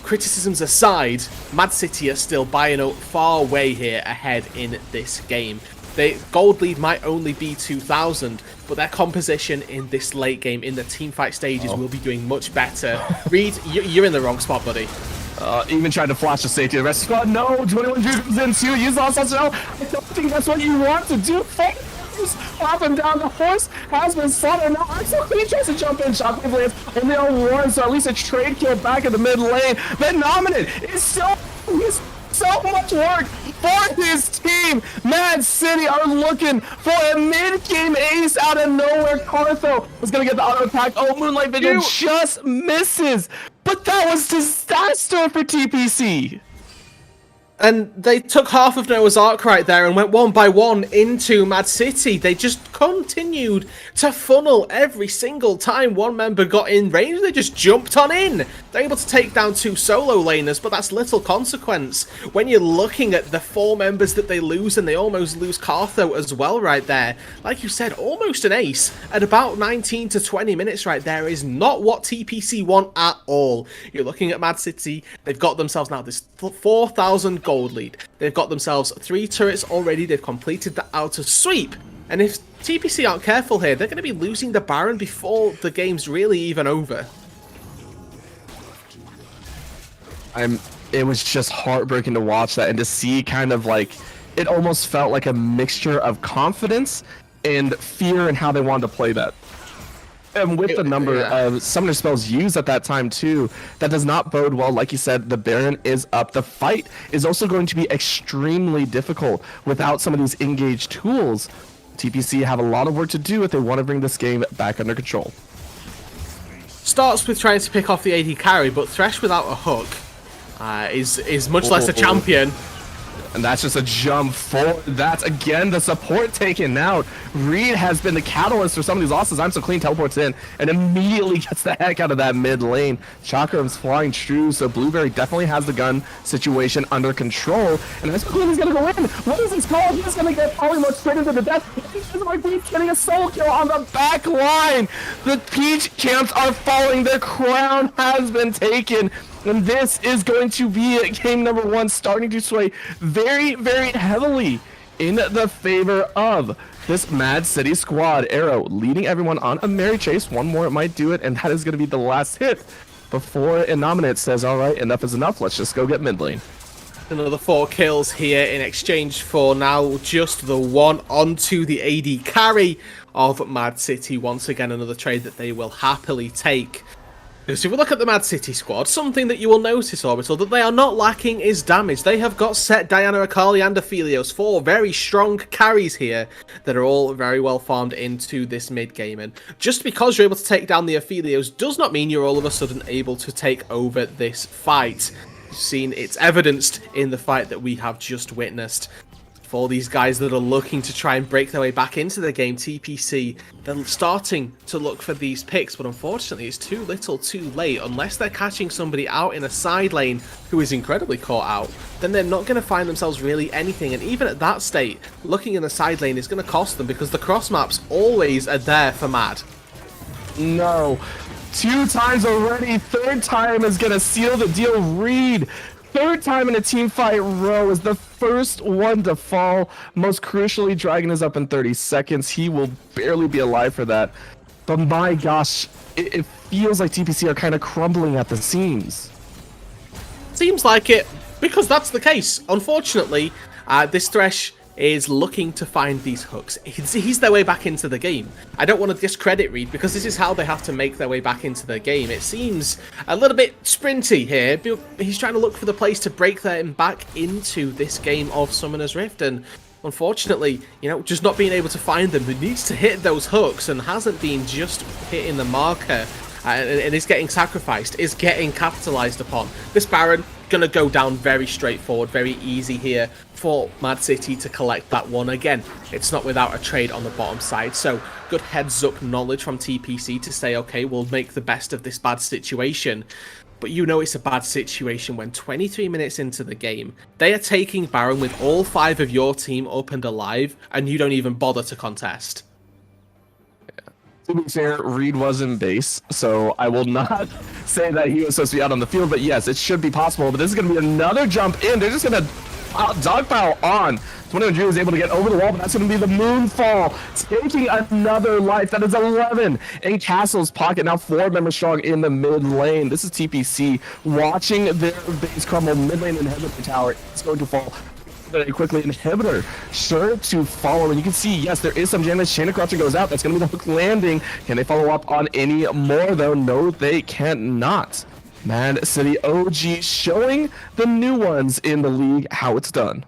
criticisms aside, mAAd City are still by a note far away here ahead in this game. The gold lead might only be 2,000, but their composition in this late game, in the teamfight stages, will be doing much better. Reed, you're in the wrong spot, buddy. Even tried to flash the safety of the rest of the squad. No, 21 Drew comes in too. Use lost now. I don't think that's what you want to do. Popping down, the horse has been slaughtered. Now Axel Queen tries to jump in. Shockwave lands only on 1, so at least a trade kill back in the mid lane. But Nominate is so much work for his team. mAAd City are looking for a mid-game ace out of nowhere. Cartho was going to get the auto attack. Oh, Moonlight Vigil just misses. But that was disaster for TPC. And they took half of Noah's Ark right there and went 1 by 1 into mAAd City. They just continued to funnel every single time one member got in range. They just jumped on in. They're able to take down 2 solo laners, but that's little consequence when you're looking at the 4 members that they lose, and they almost lose Cartho as well right there. Like you said, almost an ace at about 19 to 20 minutes right there is not what TPC want at all. You're looking at mAAd City. They've got themselves now this 4,000 gold lead. They've got themselves 3 turrets already. They've completed the outer sweep. And if TPC aren't careful here, they're going to be losing the Baron before the game's really even over. It was just heartbreaking to watch that and to see kind of like, it almost felt like a mixture of confidence and fear in how they wanted to play that. And with the number of summoner spells used at that time too, that does not bode well. Like you said, the Baron is up. The fight is also going to be extremely difficult without some of these engaged tools. TPC have a lot of work to do if they want to bring this game back under control. Starts with trying to pick off the AD carry, but Thresh without a hook is much less a champion. And that's just a jump forward. That's, again, the support taken out. Reed has been the catalyst for some of these losses. I'm So Clean teleports in and immediately gets the heck out of that mid lane. Chakram's flying true, so Blueberry definitely has the gun situation under control. And I'm So Clean is going to go in. What is this called? He's going to get Polymorph straight into the death. He's getting a solo kill on the back line. The Peach camps are falling. Their crown has been taken. And this is going to be game number 1, starting to sway very, very heavily in the favor of this mAAD City squad. Arrow leading everyone on a merry chase. One more, it might do it, and that is going to be the last hit before Innominate says, all right, enough is enough. Let's just go get mid lane. Another 4 kills here in exchange for now just the 1 onto the AD carry of mAAD City. Once again, another trade that they will happily take. So if we look at the mAAD City squad, something that you will notice, Orbital, that they are not lacking is damage. They have got Set, Diana, Akali, and Aphelios, 4 very strong carries here that are all very well farmed into this mid-game. And just because you're able to take down the Aphelios does not mean you're all of a sudden able to take over this fight. You've seen it's evidenced in the fight that we have just witnessed. For these guys that are looking to try and break their way back into the game, TPC, they're starting to look for these picks, but unfortunately it's too little too late. Unless they're catching somebody out in a side lane who is incredibly caught out, then they're not going to find themselves really anything. And even at that state, looking in the side lane is going to cost them, because the cross maps always are there for mAAD. No. 2 times already. 3rd time is going to seal the deal. Reed, 3rd time in a team fight row, is the first one to fall. Most crucially, Dragon is up in 30 seconds. He will barely be alive for that. But my gosh, it feels like TPC are kind of crumbling at the seams. Seems like it, because that's the case. Unfortunately, this Thresh is looking to find these hooks. He's their way back into the game. I don't want to discredit Reed, because this is how they have to make their way back into the game. It seems a little bit sprinty here, but he's trying to look for the place to break them back into this game of Summoner's Rift, and unfortunately, you know, just not being able to find them. He needs to hit those hooks and hasn't been just hitting the marker, and is getting sacrificed, is getting capitalized upon. This Baron going to go down very straightforward, very easy here for mAAD City to collect that one. Again, it's not without a trade on the bottom side, so good heads up knowledge from TPC to say, okay, we'll make the best of this bad situation. But you know it's a bad situation when 23 minutes into the game, they are taking Baron with all 5 of your team up and alive, and you don't even bother to contest. To be fair, Reed was in base, so I will not say that he was supposed to be out on the field, but yes, it should be possible. But this is going to be another jump in. They're just going to dogpile on. 21 Drew is able to get over the wall, but that's going to be the Moonfall, taking another life. That is 11 in Castle's pocket. Now 4 members strong in the mid lane. This is TPC watching their base crumble. Mid lane inhibitor tower. It's going to fall very quickly. Inhibitor sure to follow, and you can see, yes, there is some damage. Chain of Corruption goes out. That's going to be the hook landing. Can they follow up on any more, though? No, they cannot. mAAD City OG showing the new ones in the league how it's done.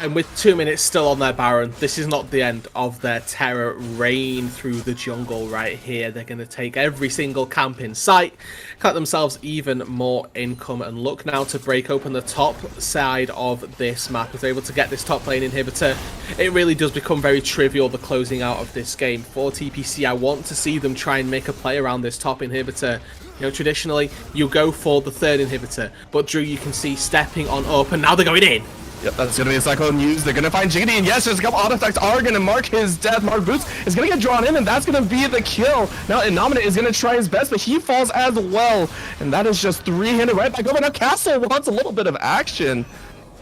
And with 2 minutes still on their Baron, this is not the end of their terror reign through the jungle right here. They're going to take every single camp in sight, cut themselves even more income, and look now to break open the top side of this map. If they're able to get this top lane inhibitor, it really does become very trivial, the closing out of this game. For TPC, I want to see them try and make a play around this top inhibitor. You know, traditionally, you go for the 3rd inhibitor, but Drew, you can see stepping on up, and now they're going in. Yep, that's going to be a Cyclone used. They're going to find Jiggity, and yes, there's a couple auto attacks are going to mark his death. Mark Boots is going to get drawn in, and that's going to be the kill. Now, Innominate is going to try his best, but he falls as well, and that is just 3-handed right back over. Now, Castle wants a little bit of action.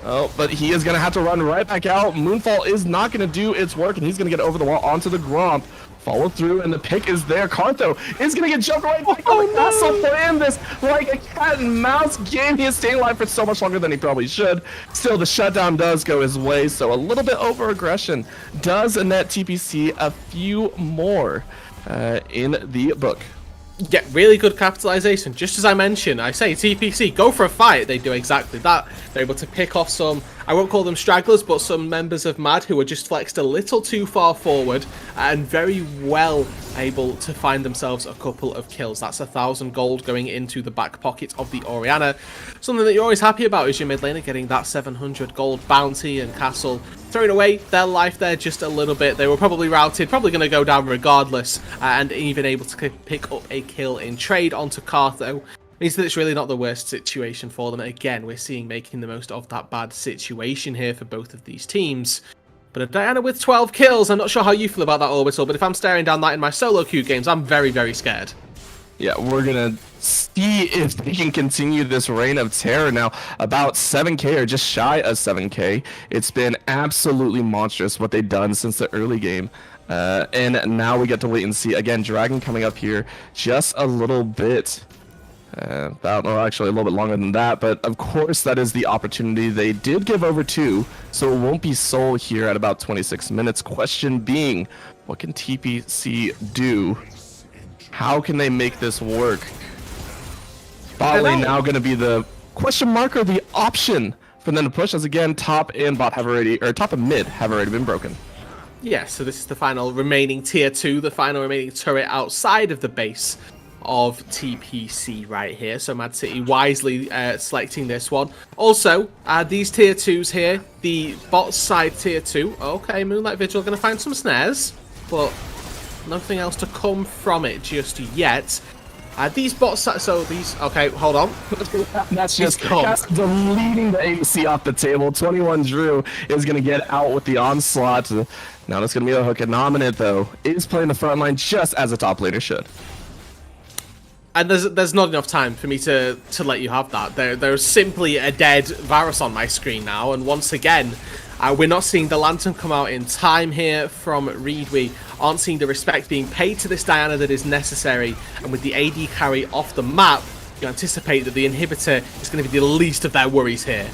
Oh, but he is going to have to run right back out. Moonfall is not going to do its work, and he's going to get over the wall onto the Gromp. Follow through, and the pick is there. Cartho is going to get jumped right back on the castle, playing this like a cat and mouse game. He is staying alive for so much longer than he probably should. Still, the shutdown does go his way, so a little bit over aggression does net TPC a few more in the book. Yeah, really good capitalization. Just as I mentioned, I say TPC, go for a fight. They do exactly that. They're able to pick off some, I won't call them stragglers, but some members of mAAd who are just flexed a little too far forward and very well able to find themselves a couple of kills. That's 1,000 gold going into the back pocket of the Orianna. Something that you're always happy about is your mid laner getting that 700 gold bounty, and Castle throwing away their life there just a little bit. They were probably routed, probably going to go down regardless, and even able to pick up a kill in trade onto Cartho. Means that it's really not the worst situation for them. Again, we're seeing making the most of that bad situation here for both of these teams. But a Diana with 12 kills, I'm not sure how you feel about that, Orbital, but if I'm staring down that in my solo queue games, I'm very, very scared. Yeah, we're going to see if they can continue this reign of terror now. About 7k or just shy of 7k. It's been absolutely monstrous what they've done since the early game. And now we get to wait and see. Again, Dragon coming up here just a little bit. Actually a little bit longer than that, but of course that is the opportunity they did give over to, so it won't be Soul here at about 26 minutes. Question being, what can TPC do? How can they make this work? Probably now going to be the question mark or the option for them to push, as again top and bot have already, or top and mid have already been broken. Yeah, so this is the final remaining tier 2, the final remaining turret outside of the base of TPC right here. So Mad City wisely selecting this one. Also, these tier 2s here, the bot side tier 2. Okay, Moonlight Vigil going to find some snares, but nothing else to come from it just yet. These bot side, so these, okay, hold on. That's just deleting the AC off the table. 21 Drew is going to get out with the onslaught. Now that's going to be a hook. Anominate, though, is playing the front line just as a top laner should. And there's not enough time for me to let you have that. There's simply a dead Varus on my screen now, and once again, we're not seeing the Lantern come out in time here from Reed. We aren't seeing the respect being paid to this Diana that is necessary, and with the AD carry off the map, you anticipate that the inhibitor is going to be the least of their worries here.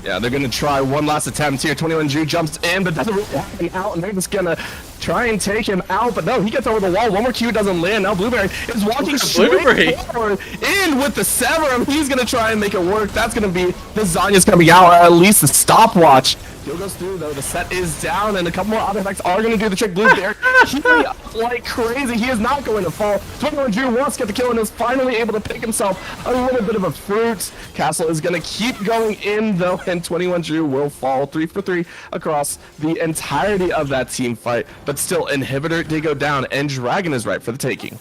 Yeah, they're going to try one last attempt here. 21 Drew jumps in, but doesn't really happen out, and they're just going to try and take him out. But no, he gets over the wall. One more Q doesn't land. Now Blueberry is walking straight forward in with the Severum. He's going to try and make it work. That's going to be the Zanya's coming out, or at least the stopwatch. Heal goes through, though. The set is down, and a couple more artifacts are going to do the trick. Blueberry healing up like crazy. He is not going to fall. 21 Drew wants to get the kill and is finally able to pick himself a little bit of a fruit. Castle is going to keep going in, though, and 21 Drew will fall 3 for 3 across the entirety of that team fight. But still, Inhibitor did go down, and Dragon is right for the taking.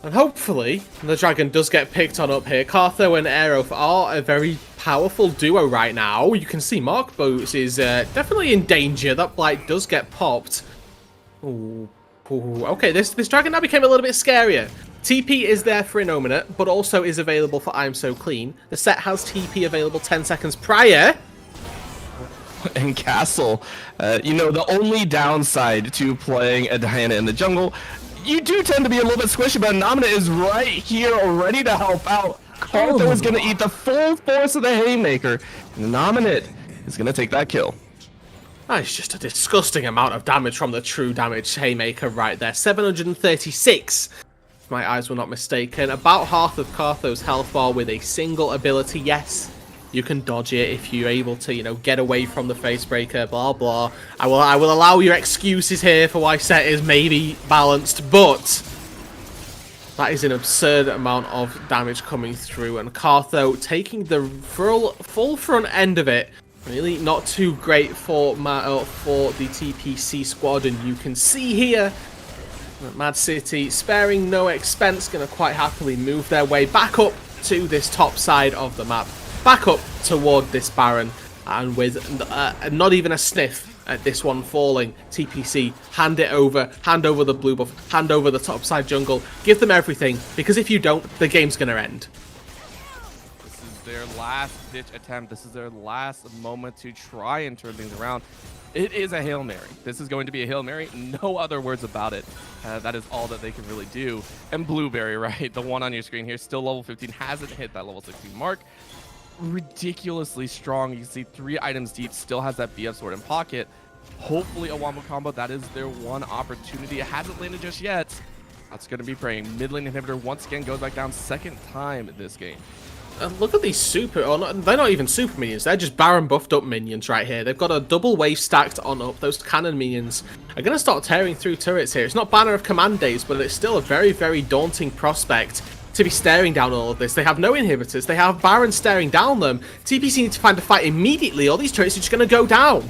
And hopefully, the Dragon does get picked on up here. Cartho and Aero are a very powerful duo right now. You can see Mark Boots is definitely in danger. That Blight does get popped. Ooh. Ooh. Okay, this Dragon now became a little bit scarier. TP is there for Innominate, but also is available for I'm So Clean. The set has TP available 10 seconds prior. And Castle, you know, the only downside to playing a Diana in the jungle, you do tend to be a little bit squishy, but Nominate is right here ready to help out. Cartho is going to eat the full force of the Haymaker. Nominate is going to take that kill. That's just a disgusting amount of damage from the true damage Haymaker right there. 736, if my eyes were not mistaken. About half of Cartho's health bar with a single ability. Yes, you can dodge it if you're able to, you know, get away from the Facebreaker, blah, blah. I will allow your excuses here for why set is maybe balanced, but that is an absurd amount of damage coming through. And Cartho taking the full front end of it. Really not too great for the TPC squad. And you can see here that Mad City, sparing no expense, going to quite happily move their way back up to this top side of the map. Back up toward this Baron, and with not even a sniff at this one falling, TPC hand over the blue buff, hand over the topside jungle, give them everything, because if you don't, the game's gonna end. This is their last ditch attempt. This is their last moment to try and turn things around. It is a Hail Mary. This is going to be a Hail Mary. No other words about it. That is all that they can really do. And Blueberry, right? The one on your screen here, still level 15, hasn't hit that level 16 mark. Ridiculously strong. You can see 3 items deep, still has that BF sword in pocket. Hopefully a wombo combo, that is their one opportunity. It hasn't landed just yet. That's going to be praying. Mid lane inhibitor once again goes back down, second time this game. And look at these super, or not, they're not even super minions, they're just Baron buffed up minions right here. They've got a double wave stacked on up. Those cannon minions are going to start tearing through turrets here. It's not Banner of Command days, but it's still a very, very daunting prospect to be staring down all of this. They have no inhibitors, they have Baron staring down them. TPC need to find a fight immediately, or these turrets are just going to go down.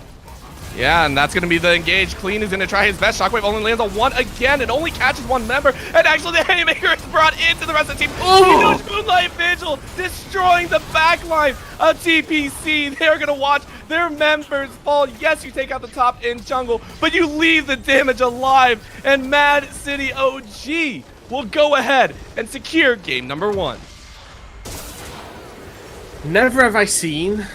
Yeah, and that's going to be the engage. Clean is going to try his best. Shockwave only lands on one again. It only catches one member. And actually the Haymaker is brought into the rest of the team. Oh! Moonlight Vigil destroying the backline of TPC. They're going to watch their members fall. Yes, you take out the top in jungle, but you leave the damage alive. And mAAd City OG will go ahead and secure game number 1. Never have I seen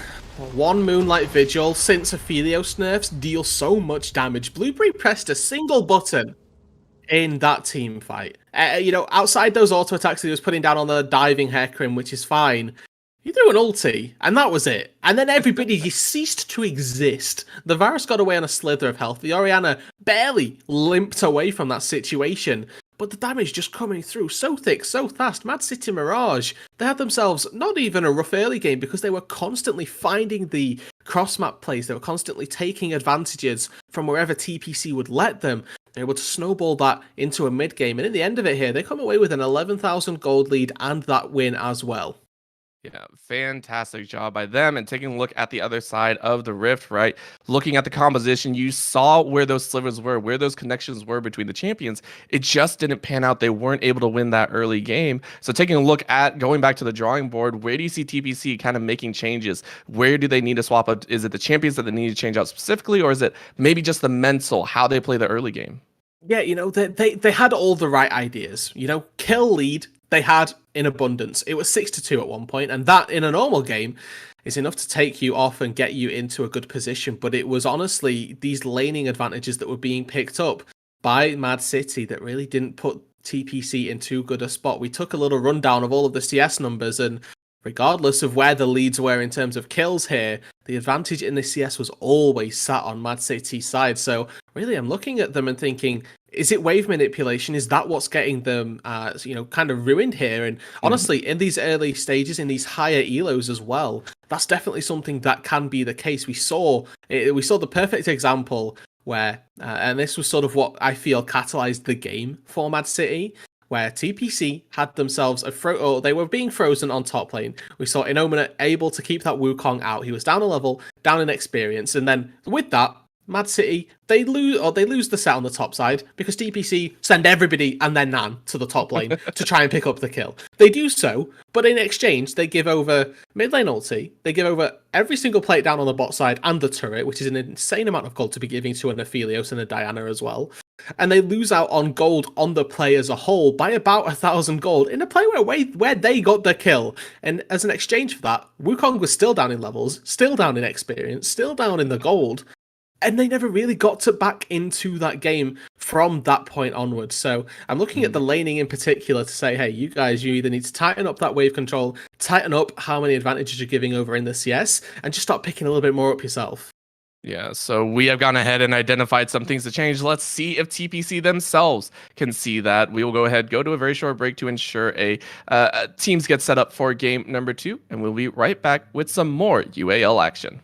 one Moonlight Vigil since Aphelios nerfs deal so much damage. Blueberry pressed a single button in that team fight. You know, outside those auto attacks he was putting down on the diving Hecarim, which is fine, he threw an ulti, and that was it. And then everybody ceased to exist. The Varus got away on a slither of health. The Orianna barely limped away from that situation. But the damage just coming through so thick, so fast. mAAd City Mirage, they had themselves not even a rough early game because they were constantly finding the cross-map plays. They were constantly taking advantages from wherever TPC would let them. They were able to snowball that into a mid-game. And in the end of it here, they come away with an 11,000 gold lead and that win as well. Yeah, fantastic job by them. And taking a look at the other side of the rift, right? Looking at the composition, you saw where those slivers were, where those connections were between the champions. It just didn't pan out. They weren't able to win that early game. So taking a look at going back to the drawing board, where do you see TPC kind of making changes? Where do they need to swap up? Is it the champions that they need to change out specifically, or is it maybe just the mental, how they play the early game? Yeah, you know, they had all the right ideas. You know, kill lead, they had in abundance. It was 6-2 at one point, and that in a normal game is enough to take you off and get you into a good position. But it was honestly these laning advantages that were being picked up by mAAd City that really didn't put TPC in too good a spot. We took a little rundown of all of the CS numbers, and regardless of where the leads were in terms of kills here, the advantage in the CS was always sat on mAAd City's side. So really, I'm looking at them and thinking, is it wave manipulation? Is that what's getting them, kind of ruined here? And honestly, in these early stages, in these higher elos as well, that's definitely something that can be the case. We saw the perfect example where, and this was sort of what I feel catalyzed the game for mAAd City, where TPC had themselves they were being frozen on top lane. We saw Inomina able to keep that Wukong out. He was down a level, down in experience, and then with that, mAAd City, they lose the set on the top side because TPC send everybody and their Nan to the top lane to try and pick up the kill. They do so, but in exchange, they give over mid lane ulti, they give over every single plate down on the bot side and the turret, which is an insane amount of gold to be giving to an Aphelios and a Diana as well. And they lose out on gold on the play as a whole by about 1,000 gold in a play where they got the kill. And as an exchange for that, Wukong was still down in levels, still down in experience, still down in the gold. And they never really got back into that game from that point onwards. So I'm looking at the laning in particular to say, hey, you guys, you either need to tighten up that wave control, tighten up how many advantages you're giving over in the CS, and just start picking a little bit more up yourself. Yeah, so we have gone ahead and identified some things to change. Let's see if TPC themselves can see that. We will go ahead, go to a very short break to ensure teams get set up for game number 2, and we'll be right back with some more UAL action.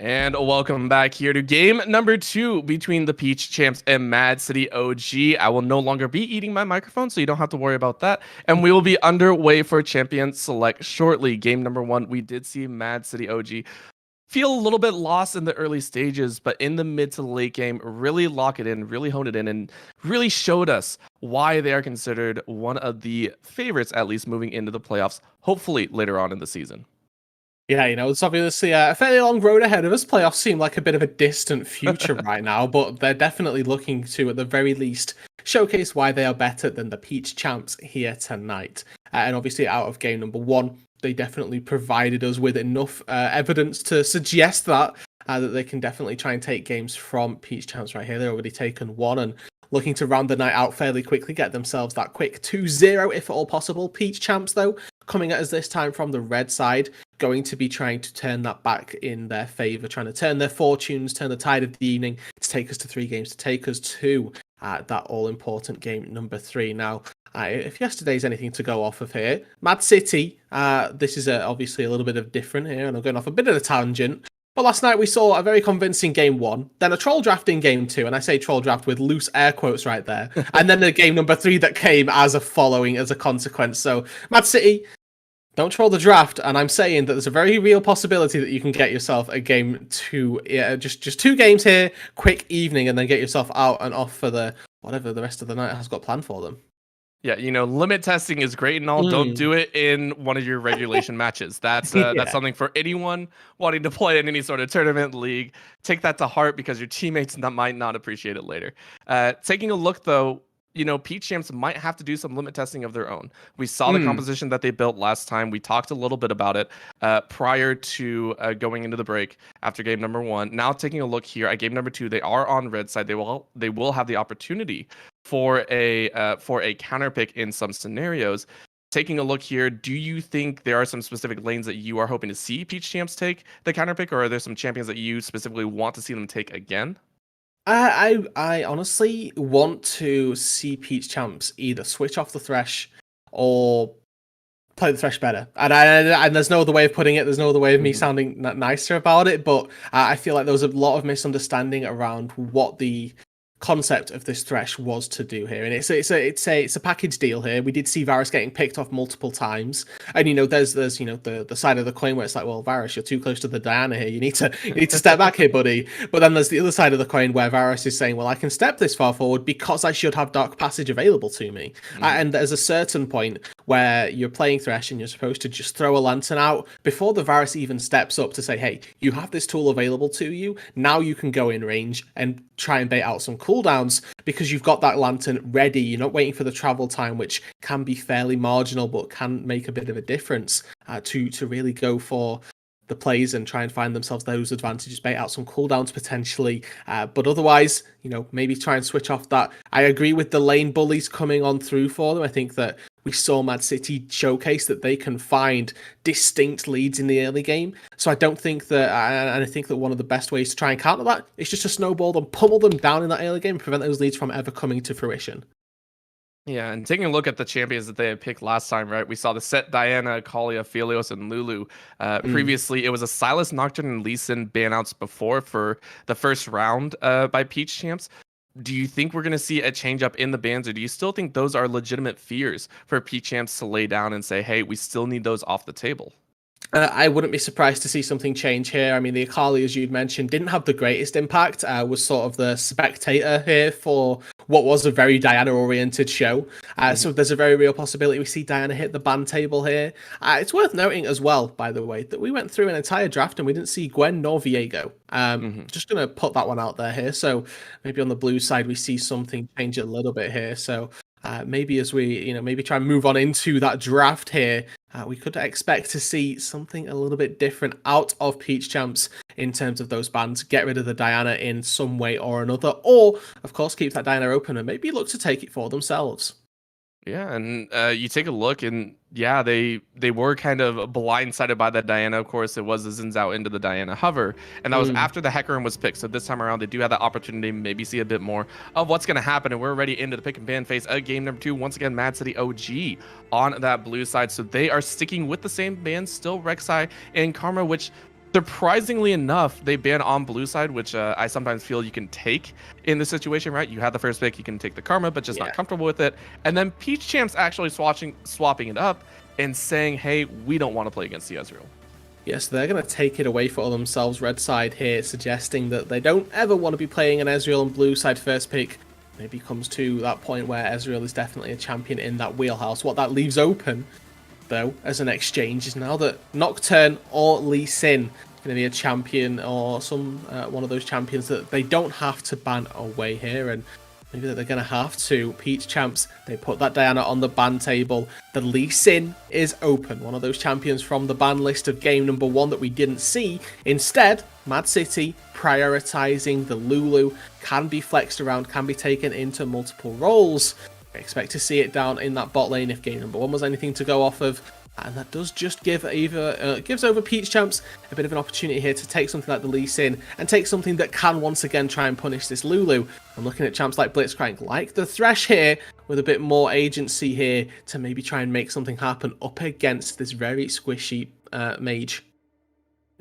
And welcome back here to game number 2 between the Peach Champs and Mad City OG. I will no longer be eating my microphone, so you don't have to worry about that. And we will be underway for Champion Select shortly. Game number 1, we did see Mad City OG feel a little bit lost in the early stages, but in the mid to late game, really lock it in, really hone it in, and really showed us why they are considered one of the favorites, at least moving into the playoffs, hopefully later on in the season. Yeah, it's obviously a fairly long road ahead of us. Playoffs seem like a bit of a distant future right now, but they're definitely looking to, at the very least, showcase why they are better than the Peach Champs here tonight. And obviously, out of game number 1, they definitely provided us with enough evidence to suggest that they can definitely try and take games from Peach Champs right here. They've already taken 1 and looking to round the night out fairly quickly, get themselves that quick 2-0 if at all possible. Peach Champs, though, coming at us this time from the red side, going to be trying to turn that back in their favor, trying to turn their fortunes, turn the tide of the evening to take us to 3 games, to take us to that all-important game number 3. Now, if yesterday's anything to go off of here, Mad City, this is obviously a little bit of different here, and I'm going off a bit of a tangent. But last night we saw a very convincing game 1, then a troll draft in game 2, and I say troll draft with loose air quotes right there, and then the game number 3 that came as a following, as a consequence. So, Mad City, don't troll the draft, and I'm saying that there's a very real possibility that you can get yourself a game 2, just 2 games here, quick evening, and then get yourself out and off for the whatever the rest of the night has got planned for them. Yeah, limit testing is great and all. Don't do it in one of your regulation matches. That's that's something for anyone wanting to play in any sort of tournament league. Take that to heart because your teammates might not appreciate it later. Taking a look though, Peach Champs might have to do some limit testing of their own. We saw the composition that they built last time. We talked a little bit about it prior to going into the break after game number 1. Now taking a look here at game number 2, they are on red side. They will have the opportunity for a counter pick in some scenarios. Taking a look here, do you think there are some specific lanes that you are hoping to see Peach Champs take the counter pick, or are there some champions that you specifically want to see them take again? I honestly want to see Peach Champs either switch off the Thresh or play the Thresh better. And there's no other way of putting it. There's no other way of me sounding nicer about it. But I feel like there was a lot of misunderstanding around what the concept of this Thresh was to do here, and it's a package deal here. We did see Varus getting picked off multiple times, and there's the side of the coin where it's like, well, Varus, you're too close to the Diana here. You need to step back here, buddy. But then there's the other side of the coin where Varus is saying, well, I can step this far forward because I should have Dark Passage available to me. And there's a certain point where you're playing Thresh and you're supposed to just throw a lantern out before the Varus even steps up to say, hey, you have this tool available to you. Now you can go in range and try and bait out some cooldowns because you've got that lantern ready. You're not waiting for the travel time, which can be fairly marginal but can make a bit of a difference to really go for the plays and try and find themselves those advantages, bait out some cooldowns potentially. But otherwise, maybe try and switch off that. I agree with the lane bullies coming on through for them. I think that we saw Mad City showcase that they can find distinct leads in the early game. So I don't think that, and I think that one of the best ways to try and counter that is just to snowball them, pummel them down in that early game, and prevent those leads from ever coming to fruition. Yeah, and taking a look at the champions that they had picked last time, right? We saw the set Diana, Kalia, Phelios, and Lulu. Previously, it was a Silas, Nocturne, and Lee Sin banouts before for the first round by Peach Champs. Do you think we're going to see a change up in the bans, or do you still think those are legitimate fears for Peach Champs to lay down and say, hey, we still need those off the table? I wouldn't be surprised to see something change here. I mean, the Akali, as you'd mentioned, didn't have the greatest impact, was sort of the spectator here for what was a very Diana-oriented show. So there's a very real possibility we see Diana hit the ban table here. It's worth noting as well, by the way, that we went through an entire draft and we didn't see Gwen nor Viego. Just going to put that one out there here. So maybe on the blue side, we see something change a little bit here. So maybe as we, maybe try and move on into that draft here, we could expect to see something a little bit different out of Peach Champs in terms of those bans. Get rid of the Diana in some way or another, or of course keep that Diana open and maybe look to take it for themselves. Yeah, and you take a look, and yeah, they were kind of blindsided by that Diana. Of course, it was the Zin's out into the Diana hover, and that was after the Hecarim was picked. So this time around, they do have that opportunity to maybe see a bit more of what's going to happen, and we're already into the pick and ban phase of game number 2. Once again, Mad City OG on that blue side, so they are sticking with the same bans, still Rek'Sai and Karma, which surprisingly enough, they ban on blue side, which I sometimes feel you can take in the situation, right? You had the first pick, you can take the karma, but just not comfortable with it. And then Peach Champ's actually swapping it up and saying, hey, we don't want to play against the Ezreal. Yes, they're going to take it away for themselves, red side here, suggesting that they don't ever want to be playing an Ezreal and blue side first pick. Maybe comes to that point where Ezreal is definitely a champion in that wheelhouse. What that leaves open, though, as an exchange is now that Nocturne or Lee Sin is going to be a champion or some one of those champions that they don't have to ban away here, and maybe that they're going to have to. Peach Champs, they put that Diana on the ban table. The Lee Sin is open, one of those champions from the ban list of game number 1 that we didn't see. Instead, Mad City prioritizing the Lulu, can be flexed around, can be taken into multiple roles. I expect to see it down in that bot lane if game number 1 was anything to go off of. And that does just give gives over Peach Champs a bit of an opportunity here to take something like the Lee Sin and take something that can once again try and punish this Lulu. I'm looking at champs like Blitzcrank, like the Thresh here, with a bit more agency here to maybe try and make something happen up against this very squishy mage.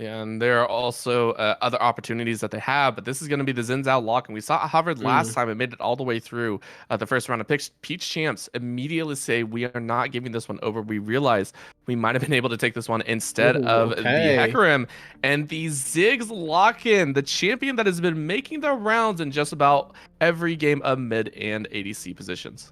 And there are also other opportunities that they have, but this is going to be the Xin Zhao lock. And we saw it hovered last time. It made it all the way through the first round of picks. Peach Champs immediately say, we are not giving this one over. We realize we might have been able to take this one instead of the Hecarim. And the Ziggs lock in, the champion that has been making the rounds in just about every game of mid and ADC positions.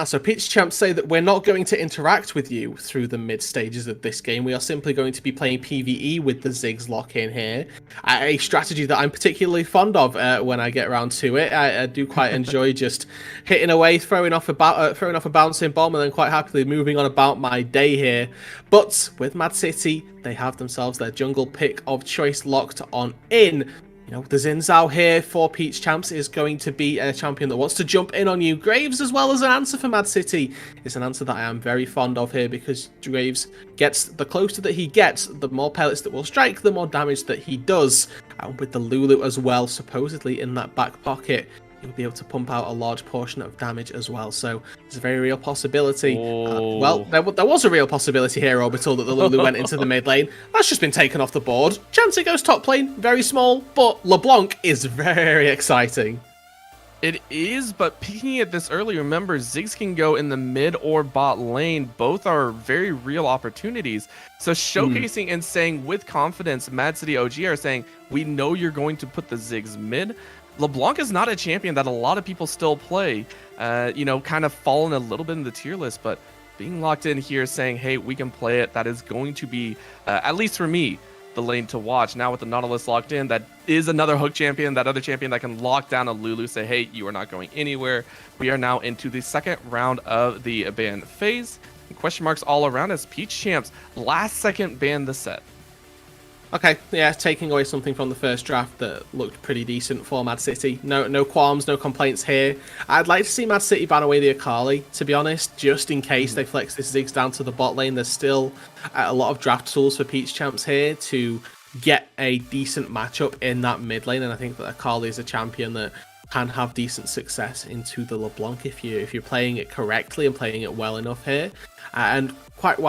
So Peach Champs say that we're not going to interact with you through the mid stages of this game. We are simply going to be playing PvE with the Ziggs lock-in here. A strategy that I'm particularly fond of when I get around to it. I do quite enjoy just hitting away, throwing off a bouncing bomb, and then quite happily moving on about my day here. But with Mad City, they have themselves their jungle pick of choice locked on in. You know, the Xin Zhao here for Peach Champs is going to be a champion that wants to jump in on you. Graves as well as an answer for Mad City. It's an answer that I am very fond of here because Graves gets, the closer that he gets, the more pellets that will strike, the more damage that he does. And with the Lulu as well, supposedly in that back pocket, he'll be able to pump out a large portion of damage as well. So it's a very real possibility. Well, there was a real possibility here, Orbital, that the Lulu went into the mid lane. That's just been taken off the board. Chance it goes top lane, very small, but LeBlanc is very exciting. It is, but picking it this early, remember, Ziggs can go in the mid or bot lane. Both are very real opportunities. So showcasing and saying with confidence, Mad City OG are saying, we know you're going to put the Ziggs mid. LeBlanc is not a champion that a lot of people still play, you know, kind of fallen a little bit in the tier list, but being locked in here saying, hey, we can play it, that is going to be, at least for me, the lane to watch. Now with the Nautilus locked in, that is another hook champion, that other champion that can lock down a Lulu, say, hey, you are not going anywhere. We are now into the second round of the ban phase. Question marks all around as Peach Champs last second ban the set. Okay, yeah, taking away something from the first draft that looked pretty decent for Mad City. No qualms, no complaints here. I'd like to see Mad City ban away the Akali, to be honest, just in case they flex this Ziggs down to the bot lane. There's still a lot of draft tools for Peach Champs here to get a decent matchup in that mid lane, and I think that Akali is a champion that can have decent success into the LeBlanc if you're playing it correctly and playing it well enough here. And quite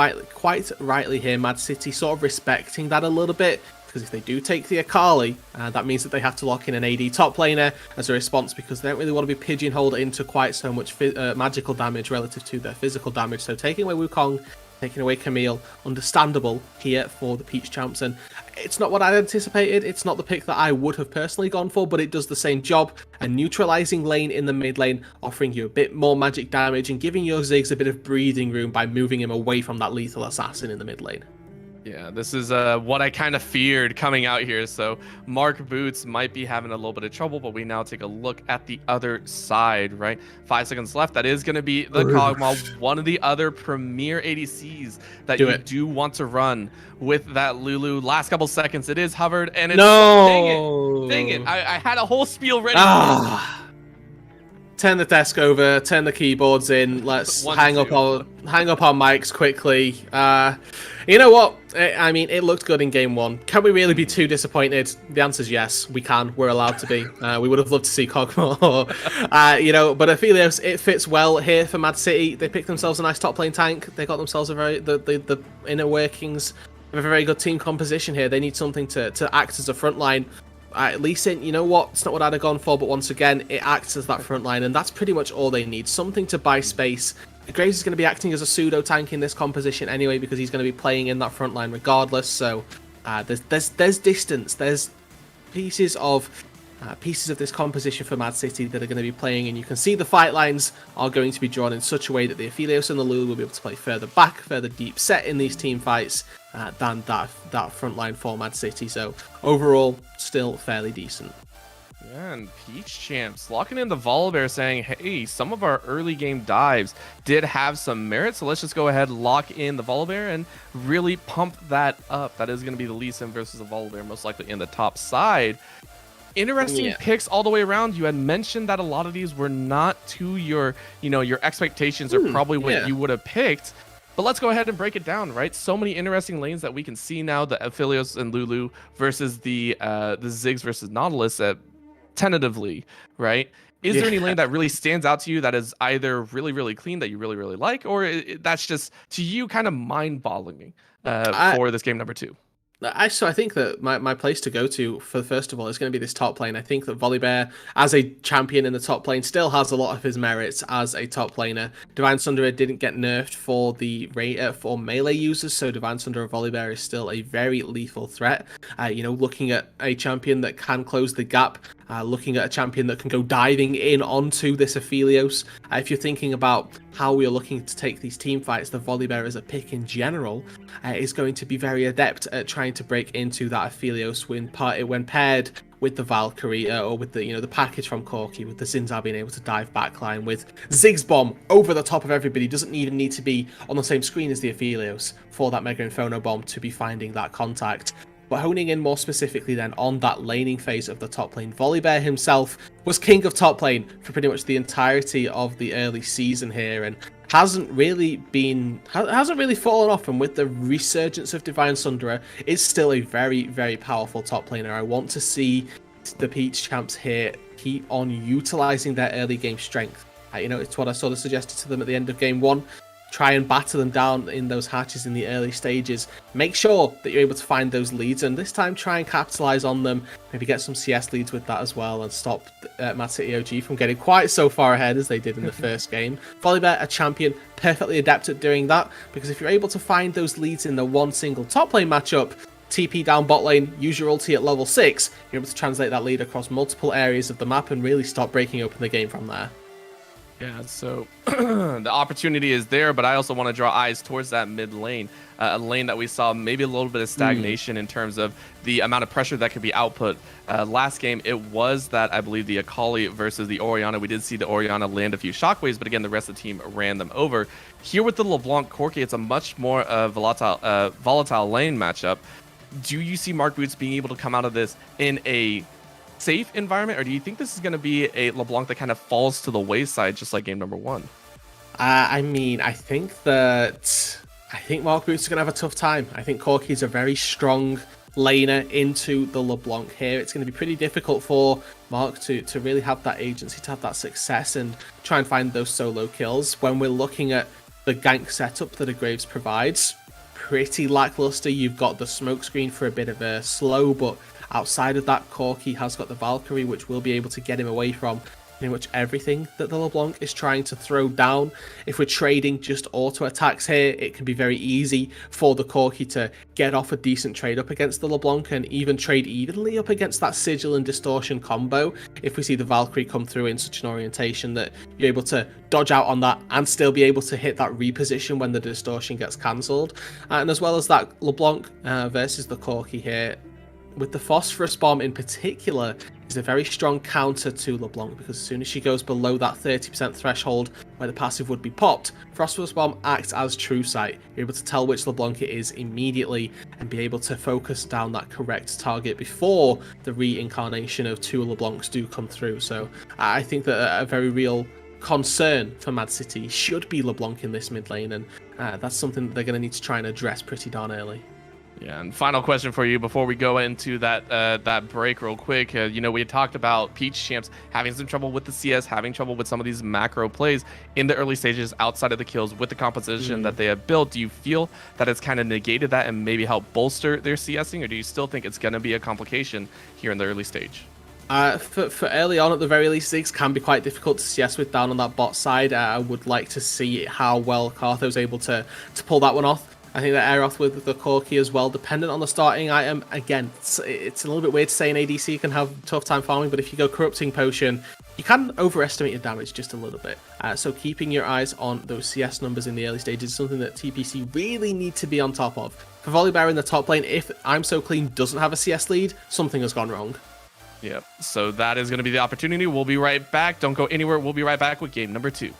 rightly here, Mad City sort of respecting that a little bit, because if they do take the Akali, that means that they have to lock in an AD top laner as a response, because they don't really want to be pigeonholed into quite so much magical damage relative to their physical damage. So taking away Wukong, taking away Camille, understandable here for the Peach Champs, and it's not what I anticipated. It's not the pick that I would have personally gone for, but it does the same job. A neutralizing lane in the mid lane, offering you a bit more magic damage and giving your Ziggs a bit of breathing room by moving him away from that lethal assassin in the mid lane. Yeah, this is what I kind of feared coming out here. So Mark Boots might be having a little bit of trouble, but we now take a look at the other side, right? 5 seconds left. That is going to be the Kog'Maw, one of the other premier ADCs that you do want to run with that Lulu. Last couple seconds, it is hovered, and it's dang it. I had a whole spiel ready. Turn the desk over, turn the keyboards in. Let's hang up our mics quickly. You know what? I mean, it looked good in game 1. Can we really be too disappointed? The answer is yes, we can. We're allowed to be. We would have loved to see Kog'Maw. You know, but Aphelios, it fits well here for Mad City. They picked themselves a nice top lane tank. They got themselves a very the inner workings have a very good team composition here. They need something to act as a front line. Lee Sin, you know what? It's not what I'd have gone for, but once again, it acts as that front line, and that's pretty much all they need. Something to buy space. Graves is going to be acting as a pseudo tank in this composition anyway, because he's going to be playing in that front line regardless. So there's distance. There's pieces of this composition for Mad City that are going to be playing, and you can see the fight lines are going to be drawn in such a way that the Aphelios and the Lulu will be able to play further back, further deep set in these team fights than that front line for Mad City. So overall, still fairly decent. Yeah, and Peach Champs locking in the Volibear, saying, hey, some of our early game dives did have some merit, so let's just go ahead, lock in the Volibear, and really pump that up. That is going to be the Lee Sin versus the Volibear, most likely in the top side. Interesting picks all the way around. You had mentioned that a lot of these were not to your expectations or probably what you would have picked. But let's go ahead and break it down, right? So many interesting lanes that we can see now. The Aphelios and Lulu versus the Ziggs versus Nautilus tentatively, right? Is there any lane that really stands out to you that is either really, really clean that you really, really like, or that's just, to you, kind of mind-boggling for this game number 2? So I think that my place to go to for first of all is going to be this top lane. I think that Volibear as a champion in the top lane still has a lot of his merits as a top laner. Divine Sunderer didn't get nerfed for the for melee users, so Divine Sunderer Volibear is still a very lethal threat. Looking at a champion that can close the gap, looking at a champion that can go diving in onto this Aphelios. If you're thinking about how we are looking to take these team fights, the Volibear as a pick in general is going to be very adept at trying to break into that Aphelios when paired with the Valkyrie or with the package from Corki, with the Zinzar being able to dive backline, with Ziggs Bomb over the top of everybody. Doesn't even need to be on the same screen as the Aphelios for that Mega Inferno Bomb to be finding that contact. But honing in more specifically then on that laning phase of the top lane, Volibear himself was king of top lane for pretty much the entirety of the early season here, and hasn't really fallen off. And with the resurgence of Divine Sunderer, is still a very, very powerful top laner. I want to see the Peach Champs here keep on utilizing their early game strength. It's what I sort of suggested to them at the end of game 1. Try and batter them down in those hatches in the early stages. Make sure that you're able to find those leads, and this time try and capitalize on them. Maybe get some CS leads with that as well, and stop Mad City OG from getting quite so far ahead as they did in the first game. Volibear, a champion, perfectly adept at doing that, because if you're able to find those leads in the one single top lane matchup, TP down bot lane, use your ulti at level 6, you're able to translate that lead across multiple areas of the map and really start breaking open the game from there. Yeah, so the opportunity is there, but I also want to draw eyes towards that mid lane, a lane that we saw maybe a little bit of stagnation in terms of the amount of pressure that could be output. Last game, it was that, I believe, the Akali versus the Orianna. We did see the Orianna land a few shockwaves, but again, the rest of the team ran them over. Here with the LeBlanc Corki, it's a much more volatile lane matchup. Do you see Mark Boots being able to come out of this in a safe environment, or do you think this is going to be a LeBlanc that kind of falls to the wayside just like game number 1? I think Mark Boots is going to have a tough time. I think Corki is a very strong laner into the LeBlanc here. It's going to be pretty difficult for Mark to really have that agency, to have that success and try and find those solo kills. When we're looking at the gank setup that a Graves provides, pretty lackluster. You've got the smoke screen for a bit of a slow, but outside of that, Corki has got the Valkyrie, which will be able to get him away from pretty much everything that the LeBlanc is trying to throw down. If we're trading just auto attacks here, it can be very easy for the Corki to get off a decent trade up against the LeBlanc and even trade evenly up against that Sigil and Distortion combo. If we see the Valkyrie come through in such an orientation that you're able to dodge out on that and still be able to hit that reposition when the Distortion gets cancelled. And as well as that, LeBlanc versus the Corki here, with the Phosphorus Bomb in particular, is a very strong counter to LeBlanc, because as soon as she goes below that 30% threshold where the passive would be popped, Phosphorus Bomb acts as true sight. You're able to tell which LeBlanc it is immediately and be able to focus down that correct target before the reincarnation of 2 LeBlancs do come through. So I think that a very real concern for Mad City should be LeBlanc in this mid lane, and that's something that they're going to need to try and address pretty darn early. Yeah, and final question for you before we go into that break real quick. We had talked about Peach Champs having some trouble with the CS, having trouble with some of these macro plays in the early stages outside of the kills with the composition that they have built. Do you feel that it's kind of negated that and maybe helped bolster their CSing, or do you still think it's going to be a complication here in the early stage? For early on, at the very least, Ziggs can be quite difficult to CS with down on that bot side. I would like to see how well Cartho's able to pull that one off. I think that air off with the Corki as well, dependent on the starting item. Again, it's a little bit weird to say an ADC can have a tough time farming, but if you go Corrupting Potion, you can overestimate your damage just a little bit. So keeping your eyes on those CS numbers in the early stages is something that TPC really need to be on top of. For Volibear in the top lane, if I'm So Clean doesn't have a CS lead, something has gone wrong. Yep, so that is going to be the opportunity. We'll be right back. Don't go anywhere. We'll be right back with game number 2.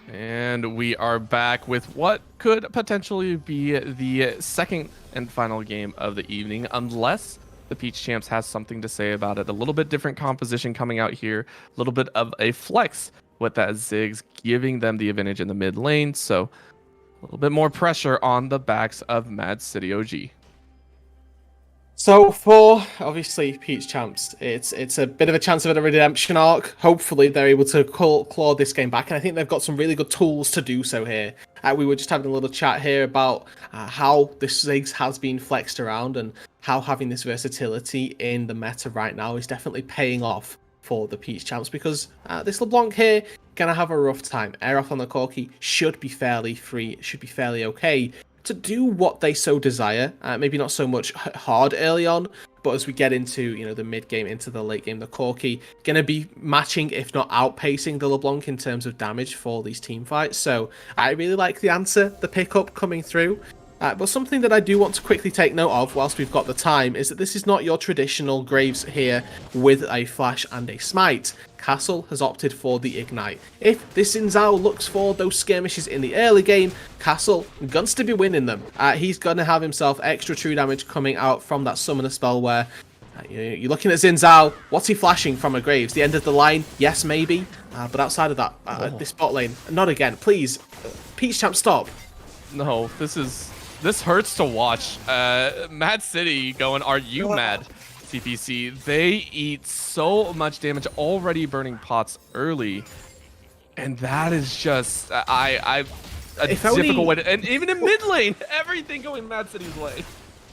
And we are back with what could potentially be the second and final game of the evening, unless the Peach Champs has something to say about it. A little bit different composition coming out here, a little bit of a flex with that Ziggs giving them the advantage in the mid lane. So a little bit more pressure on the backs of Mad City OG. So for, obviously, Peach Champs, it's a bit of a chance of a redemption arc. Hopefully they're able to claw this game back, and I think they've got some really good tools to do so here. We were just having a little chat here about how this Ziggs has been flexed around and how having this versatility in the meta right now is definitely paying off for the Peach Champs, because this LeBlanc here gonna have a rough time. Air off on the Corki should be fairly free, should be fairly okay to do what they so desire. Maybe not so much hard early on, But as we get into, you know, the mid game, into the late game, the Corki going to be matching, if not outpacing, the LeBlanc in terms of damage for these team fights. So I really like the answer, the pickup coming through. But something that I do want to quickly take note of whilst we've got the time is that this is not your traditional Graves here with a Flash and a Smite. Castle has opted for the Ignite. If this Xin Zhao looks for those skirmishes in the early game, Castle guns to be winning them. He's going to have himself extra true damage coming out from that Summoner spell where you're looking at Xin Zhao. What's he flashing from a Graves? The end of the line? Yes, maybe. But outside of that, this bot lane, not again. Please, Peach Champ, stop. No, this hurts to watch. Mad City going, are you mad? CPC, they eat so much damage, already burning pots early, and that is just a difficult way to, and even in mid lane, everything going Mad City's way.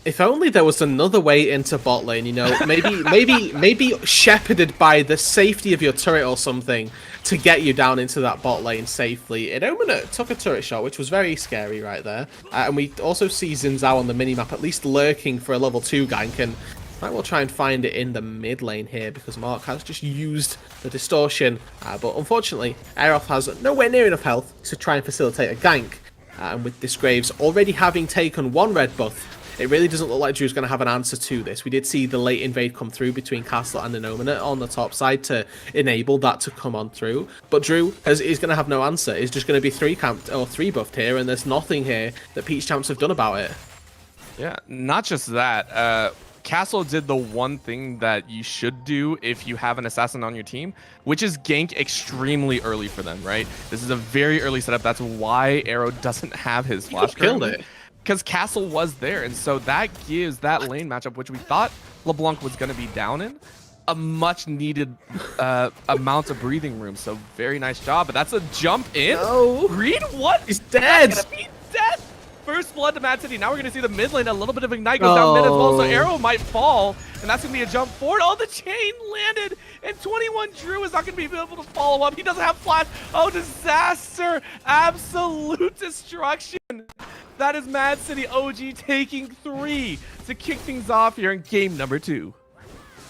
If only there was another way into bot lane, you know, maybe shepherded by the safety of your turret or something to get you down into that bot lane safely. Inomina took a turret shot, which was very scary right there. And we also see Xin Zhao on the minimap at least lurking for a level 2 gank, and I will try and find it in the mid lane here because Mark has just used the distortion. But unfortunately, Aeroth has nowhere near enough health to try and facilitate a gank. And with this Graves already having taken one red buff, it really doesn't look like Drew's going to have an answer to this. We did see the late invade come through between Castle and Inomina on the top side to enable that to come on through. But Drew is going to have no answer. He's just going to be 3-camped or 3-buffed here, and there's nothing here that Peach Champs have done about it. Yeah, not just that. Castle did the one thing that you should do if you have an assassin on your team, which is gank extremely early for them, right? This is a very early setup. That's why Arrow doesn't have his flash. Killed it. Because Castle was there, and so that gives that lane matchup, which we thought LeBlanc was going to be down in, a much needed amount of breathing room. So very nice job, but that's a jump in. No. Green, what? He's dead. That's gonna be dead. First blood to Mad City. Now we're going to see the mid lane. A little bit of Ignite goes down mid as well, so Arrow might fall, and that's going to be a jump forward. Oh, the chain landed, and 21 Drew is not going to be able to follow up. He doesn't have flash. Oh, disaster. Absolute destruction. That is Mad City OG taking 3 to kick things off here in game number 2.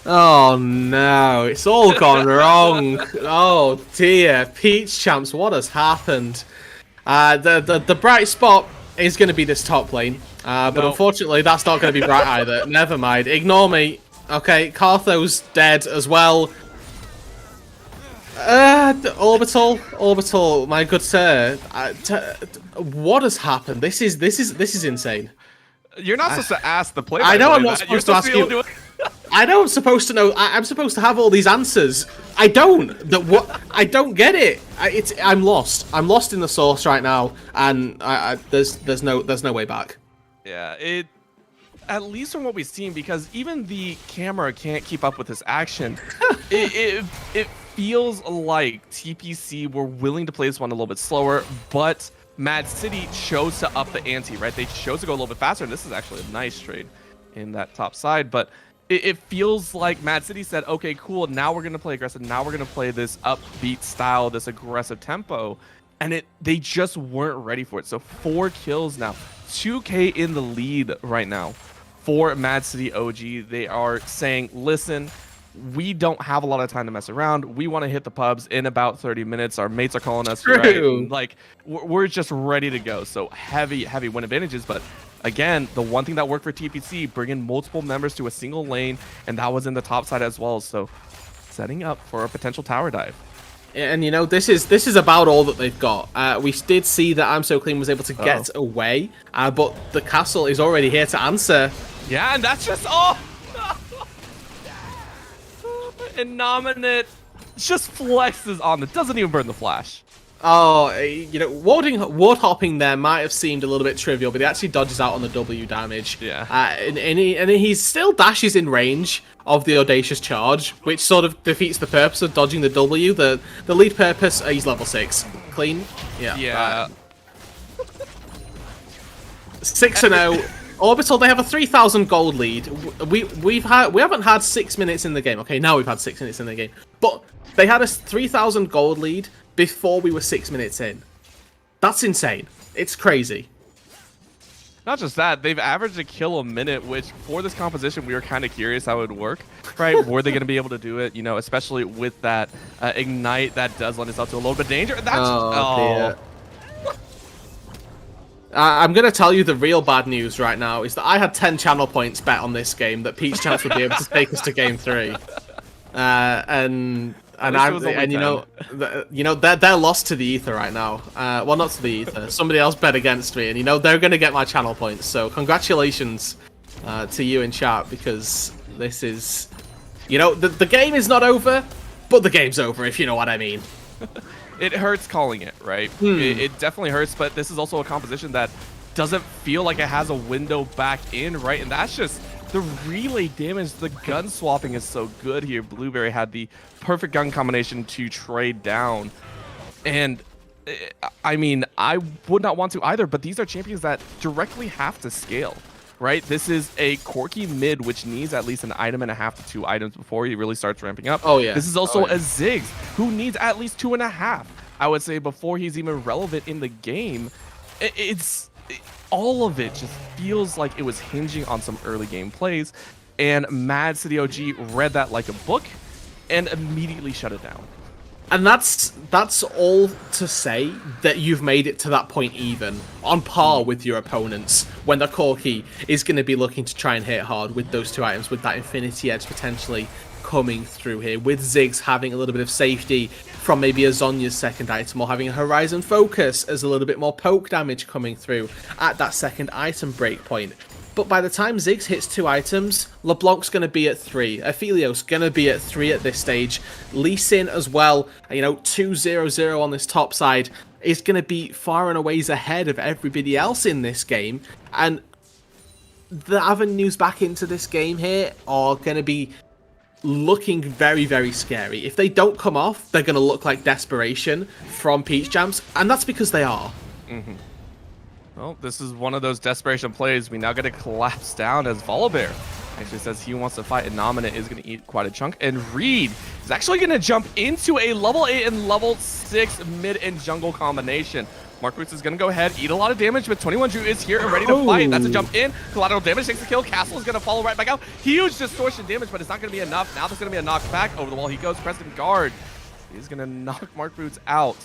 Oh no, it's all gone wrong. Oh dear, Peach Champs, what has happened? The bright spot is going to be this top lane, but unfortunately that's not going to be bright either. Never mind, ignore me. Okay, Cartho's dead as well. Orbital, my good sir. What has happened? This is insane. You're not supposed to ask the player. I know I'm not supposed to ask you. I know I'm supposed to know. I'm supposed to have all these answers. I don't. I don't get it. I'm lost. I'm lost in the sauce right now, and there's no way back. Yeah, at least from what we've seen, because even the camera can't keep up with this action. it feels like TPC were willing to play this one a little bit slower, but Mad City chose to up the ante, right? They chose to go a little bit faster, and this is actually a nice trade in that top side, but it feels like Mad City said, okay, cool, now we're going to play aggressive, now we're going to play this upbeat style, this aggressive tempo, and they just weren't ready for it. So 4 kills now, 2K in the lead right now for Mad City OG. They are saying, listen, we don't have a lot of time to mess around. We want to hit the pubs in about 30 minutes. Our mates are calling us, right? Like, we're just ready to go. So heavy win advantages. But again, the one thing that worked for TPC, bringing multiple members to a single lane, and that was in the top side as well. So setting up for a potential tower dive. And you know, this is about all that they've got. We did see that I'm So Clean was able to get away, but the castle is already here to answer. Yeah, and that's just all. Innominate just flexes on it, doesn't even burn the flash. Oh, you know, ward hopping there might have seemed a little bit trivial, but he actually dodges out on the W damage. Yeah. And he still dashes in range of the audacious charge, which sort of defeats the purpose of dodging the W. The lead purpose, he's level 6. Clean. Yeah. Yeah. 6-0. Orbital, they have a 3,000 gold lead. We haven't had 6 minutes in the game. Okay, now we've had 6 minutes in the game. But they had a 3,000 gold lead before we were 6 minutes in. That's insane. It's crazy. Not just that, they've averaged a kill a minute, which for this composition, we were kind of curious how it would work, right? Were they going to be able to do it? You know, especially with that ignite that does lend itself to a little bit of danger. That's dear. I'm going to tell you the real bad news right now is that I had 10 channel points bet on this game that Peach Champs would be able to take us to game 3. And they're lost to the ether right now. Well, not to the ether. Somebody else bet against me, and they're going to get my channel points. So congratulations to you in chat, because this is, the game is not over, but the game's over, if you know what I mean. It hurts calling it, right? It definitely hurts, but this is also a composition that doesn't feel like it has a window back in, right? And that's just the relay damage. The gun swapping is so good here. Blueberry had the perfect gun combination to trade down. And I mean, I would not want to either, but these are champions that directly have to scale, right? This is a Corki mid, which needs at least an item and a half to 2 items before he really starts ramping up. Oh, yeah. This is also a Ziggs, who needs at least 2.5, I would say, before he's even relevant in the game. All of it just feels like it was hinging on some early game plays, and mAAd City OG read that like a book and immediately shut it down. And that's all to say that you've made it to that point even, on par with your opponents, when the Corki is going to be looking to try and hit hard with those 2 items, with that Infinity Edge potentially coming through here, with Ziggs having a little bit of safety from maybe a Zonya's second item, or having a Horizon Focus as a little bit more poke damage coming through at that second item breakpoint. But by the time Ziggs hits 2 items, LeBlanc's going to be at 3. Aphelios going to be at 3 at this stage. Lee Sin as well, 2-0-0 on this top side, is going to be far and away ahead of everybody else in this game. And the avenues back into this game here are going to be looking very, very scary. If they don't come off, they're going to look like desperation from Peach Champs, and that's because they are. Well, this is one of those desperation plays. We now get to collapse down as Volibear actually says he wants to fight, and Nominate is going to eat quite a chunk. And Reed is actually going to jump into a level 8 and level 6 mid and jungle combination. Mark Boots is going to go ahead, eat a lot of damage, but 21 Drew is here and ready to fight. That's a jump in. Collateral damage takes the kill. Castle is going to follow right back out. Huge distortion damage, but it's not going to be enough. Now there's going to be a knockback. Over the wall he goes. Preston Guard. He's going to knock Mark Boots out.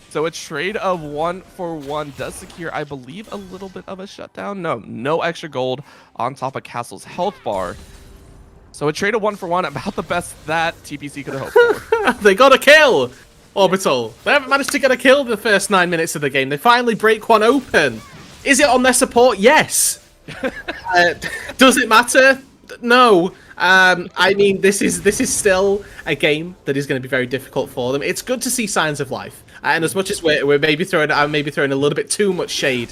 So a trade of 1-for-1 does secure, I believe, a little bit of a shutdown. No extra gold on top of Castle's health bar. So a trade of 1-for-1, about the best that TPC could have hoped for. They got a kill! Orbital. They haven't managed to get a kill in the first 9 minutes of the game. They finally break one open. Is it on their support? Yes. Does it matter? No. I mean, this is still a game that is going to be very difficult for them. It's good to see signs of life. And as much as we're maybe throwing a little bit too much shade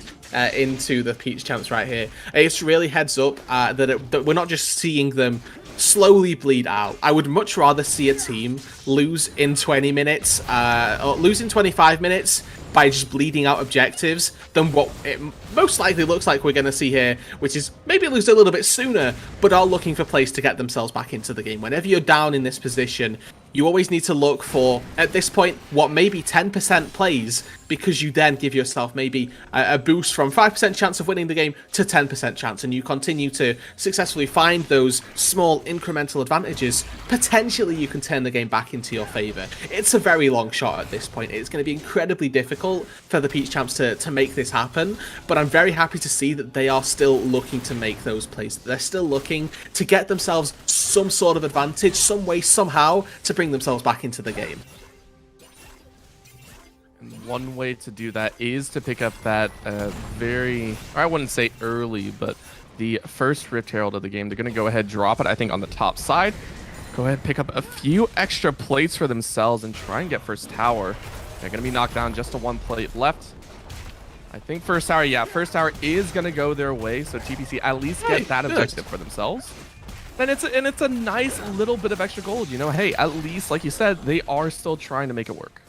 into the Peach Champs right here, it's really heads up that we're not just seeing them slowly bleed out. I would much rather see a team lose in 20 minutes, or lose in 25 minutes by just bleeding out objectives than what it most likely looks like we're going to see here, which is maybe lose a little bit sooner, but are looking for plays to get themselves back into the game. Whenever you're down in this position, you always need to look for, at this point, what may be 10% plays, because you then give yourself maybe a boost from 5% chance of winning the game to 10% chance, and you continue to successfully find those small incremental advantages. Potentially you can turn the game back into your favor. It's a very long shot at this point. It's going to be incredibly difficult for the Peach Champs to make this happen, but I'm very happy to see that they are still looking to make those plays. They're still looking to get themselves some sort of advantage, some way, somehow, to bring themselves back into the game. And one way to do that is to pick up that very, or I wouldn't say early, but the first Rift Herald of the game. They're going to go ahead, drop it, I think, on the top side. Go ahead, pick up a few extra plates for themselves and try and get first tower. They're going to be knocked down, just to 1 plate left. I think first tower, yeah, first tower is going to go their way, so TPC at least get that objective for themselves. And it's a nice little bit of extra gold, hey, at least, like you said, they are still trying to make it work.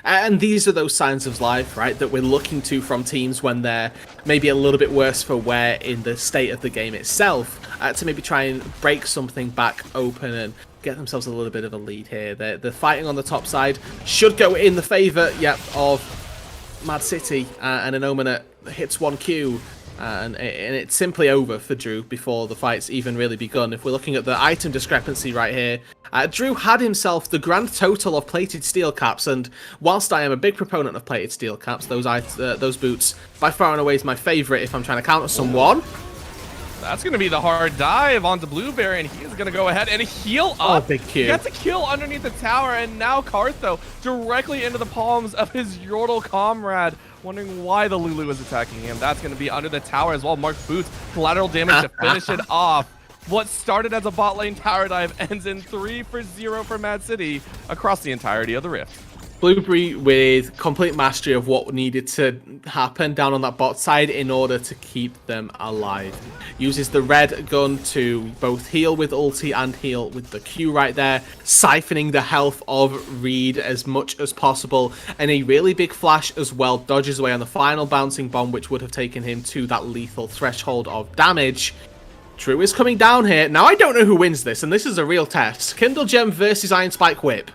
And these are those signs of life, right, that we're looking to from teams when they're maybe a little bit worse for wear in the state of the game itself, to maybe try and break something back open and get themselves a little bit of a lead here. The fighting on the top side should go in the favour, of mAAd City, and an Omen hits 1Q. And it's simply over for Drew before the fight's even really begun. If we're looking at the item discrepancy right here, Drew had himself the grand total of plated steel caps, and whilst I am a big proponent of plated steel caps, those boots by far and away is my favourite if I'm trying to counter someone. That's going to be the hard dive onto Blueberry, and he is going to go ahead and heal up. Oh, big Q. He gets a kill underneath the tower, and now Cartho directly into the palms of his Yordle comrade, wondering why the Lulu is attacking him. That's going to be under the tower as well. Mark Boots, collateral damage to finish it off. What started as a bot lane tower dive ends in 3 for 0 for Mad City across the entirety of the Rift. Blueberry with complete mastery of what needed to happen down on that bot side in order to keep them alive. Uses the red gun to both heal with ulti and heal with the Q right there, siphoning the health of Reed as much as possible, and a really big flash as well dodges away on the final bouncing bomb, which would have taken him to that lethal threshold of damage. Drew is coming down here. Now I don't know who wins this, and this is a real test. Kindle Gem versus Iron Spike Whip.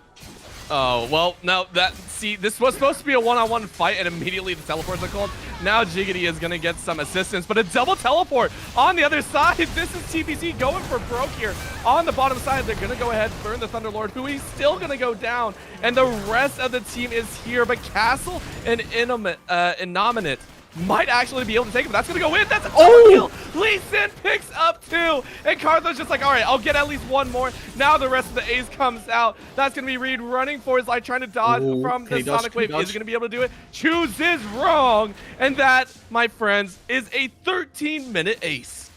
Oh, well, now this was supposed to be a one-on-one fight, and immediately the teleports are called. Now Jiggity is going to get some assistance, but a double teleport on the other side. This is TPC going for broke here on the bottom side. They're going to go ahead, burn the Thunderlord, who he's still going to go down, and the rest of the team is here, but Castle and Innominate might actually be able to take him. That's going to go in. That's a kill. Lee Sin picks up 2. And Cartho's just like, all right, I'll get at least 1 more. Now the rest of the ace comes out. That's going to be Reed running for his life, trying to dodge from the Sonic Wave. Is he going to be able to do it? Chooses wrong. And that, my friends, is a 13-minute ace.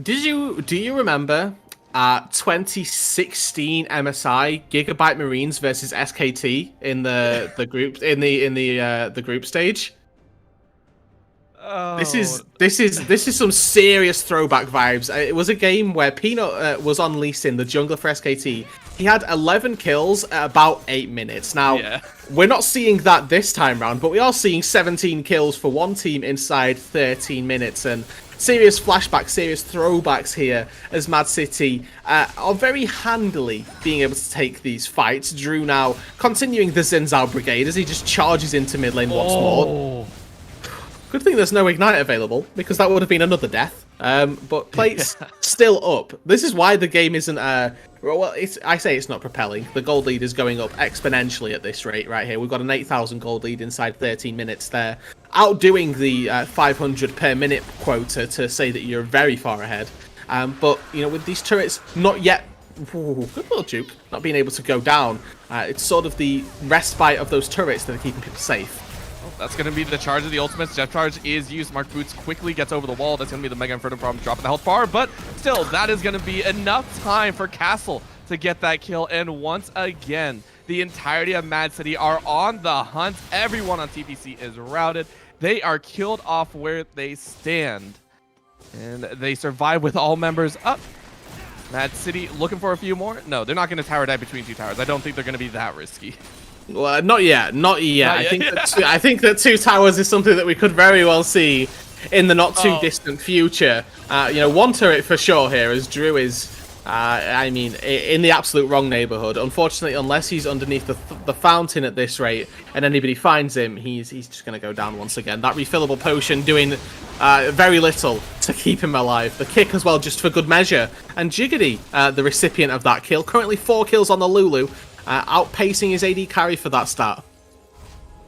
Do you remember 2016 MSI Gigabyte Marines versus SKT in the group stage? Oh. This is some serious throwback vibes. It was a game where Peanut was on Lee Sin, the jungler for SKT. He had 11 kills at about 8 minutes. Now, we're not seeing that this time round, but we are seeing 17 kills for one team inside 13 minutes, and serious flashbacks, serious throwbacks here as Mad City are very handily being able to take these fights. Drew now continuing the Zinzao Brigade as he just charges into mid lane once more. Good thing there's no Ignite available, because that would have been another death. But plate's still up. This is why the game isn't... well, I say it's not propelling. The gold lead is going up exponentially at this rate right here. We've got an 8,000 gold lead inside 13 minutes there, outdoing the 500 per minute quota to say that you're very far ahead. But, you know, with these turrets not yet... Ooh, good little juke. Not being able to go down. It's sort of the respite of those turrets that are keeping people safe. That's going to be the charge of the ultimates. Jet charge is used. Mark Boots quickly gets over the wall. That's going to be the Mega Inferno problem, dropping the health bar. But still, that is going to be enough time for Castle to get that kill. And once again, the entirety of Mad City are on the hunt. Everyone on TPC is routed. They are killed off where they stand. And they survive with all members up. Mad City looking for a few more? No, they're not going to tower dive between 2 towers. I don't think they're going to be that risky. Well, not yet. I think that 2 towers is something that we could very well see in the not too distant future. You know, 1 turret for sure here, as Drew is, I mean, in the absolute wrong neighborhood. Unfortunately, unless he's underneath the fountain at this rate and anybody finds him, he's just going to go down once again. That refillable potion doing very little to keep him alive. The kick as well, just for good measure. And Jiggity, the recipient of that kill, currently 4 kills on the Lulu. Outpacing his AD carry for that stat.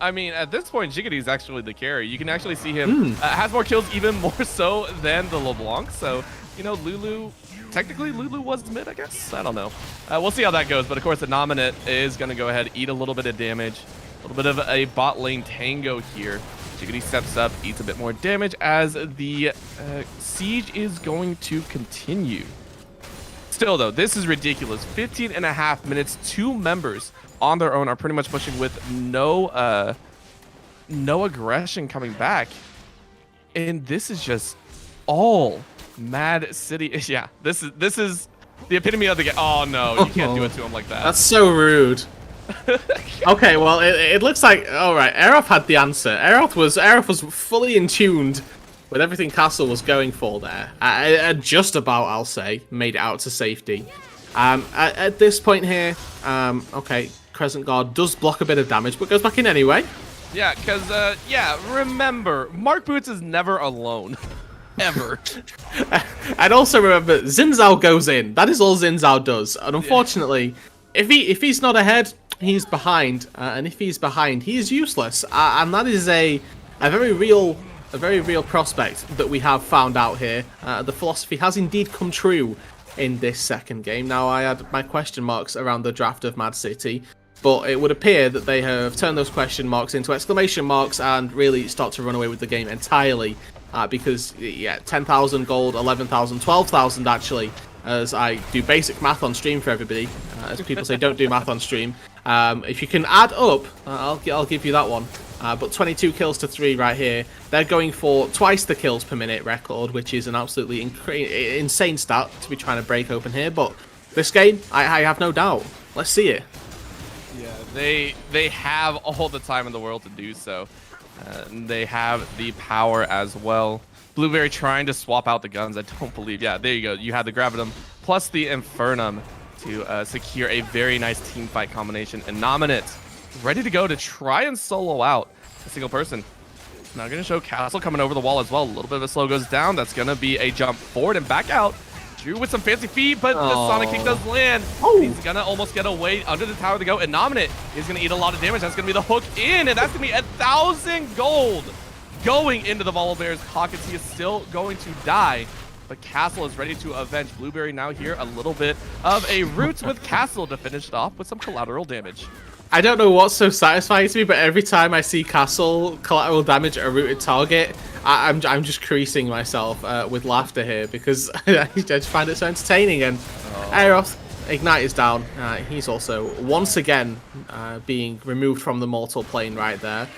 I mean, at this point, Jiggity is actually the carry. You can actually see him has more kills, even more so than the LeBlanc. So, you know, technically Lulu was mid, I guess? I don't know. We'll see how that goes. But, of course, the Nominate is going to go ahead, eat a little bit of damage. A little bit of a bot lane tango here. Jiggity steps up, eats a bit more damage as the siege is going to continue. Still, though, this is ridiculous. 15.5 minutes. 2 members on their own are pretty much pushing with no aggression coming back. And this is just all Mad City. Yeah, this is the epitome of the game. Oh, no, you can't do it to him like that. That's so rude. Okay, well, it looks like... All right, Aeroth had the answer. Aeroth was fully in tuned with everything Castle was going for there. Just about, I'll say, made it out to safety. At this point here, okay, Crescent Guard does block a bit of damage, but goes back in anyway. Yeah, because, yeah, remember, Mark Boots is never alone. Ever. And also remember, Xin Zhao goes in. That is all Xin Zhao does. And unfortunately, if he's not ahead, he's behind. And if he's behind, he is useless. And that is a very real prospect that we have found out here. The philosophy has indeed come true in this second game. Now, I had my question marks around the draft of Mad City, but it would appear that they have turned those question marks into exclamation marks and really start to run away with the game entirely. Because, yeah, 10,000 gold, 11,000, 12,000 actually, as I do basic math on stream for everybody. As people say, don't do math on stream. If you can add up, I'll give you that one. But 22 kills to 3 right here. They're going for twice the kills per minute record, which is an absolutely insane stat to be trying to break open here. But this game, I have no doubt. Let's see it. Yeah, they have all the time in the world to do so. They have the power as well. Blueberry trying to swap out the guns. I don't believe. Yeah, there you go. You have the Gravitum plus the Infernum to secure a very nice team fight combination. And Nominate ready to go to try and solo out a single person. Now going to show Castle coming over the wall as well. A little bit of a slow goes down. That's going to be a jump forward and back out. Drew with some fancy feet, but the Sonic Kick does land. He's going to almost get away under the tower to go. And Nominate is going to eat a lot of damage. That's going to be the hook in, and that's going to be 1,000 gold going into the Volibear's pockets. He is still going to die, but Castle is ready to avenge Blueberry. Now here, a little bit of a root with Castle to finish it off with some collateral damage. I don't know what's so satisfying to me, but every time I see Castle collateral damage a rooted target, I'm just creasing myself with laughter here because I just find it so entertaining. And Aeroth, Ignite is down. He's also once again being removed from the mortal plane right there.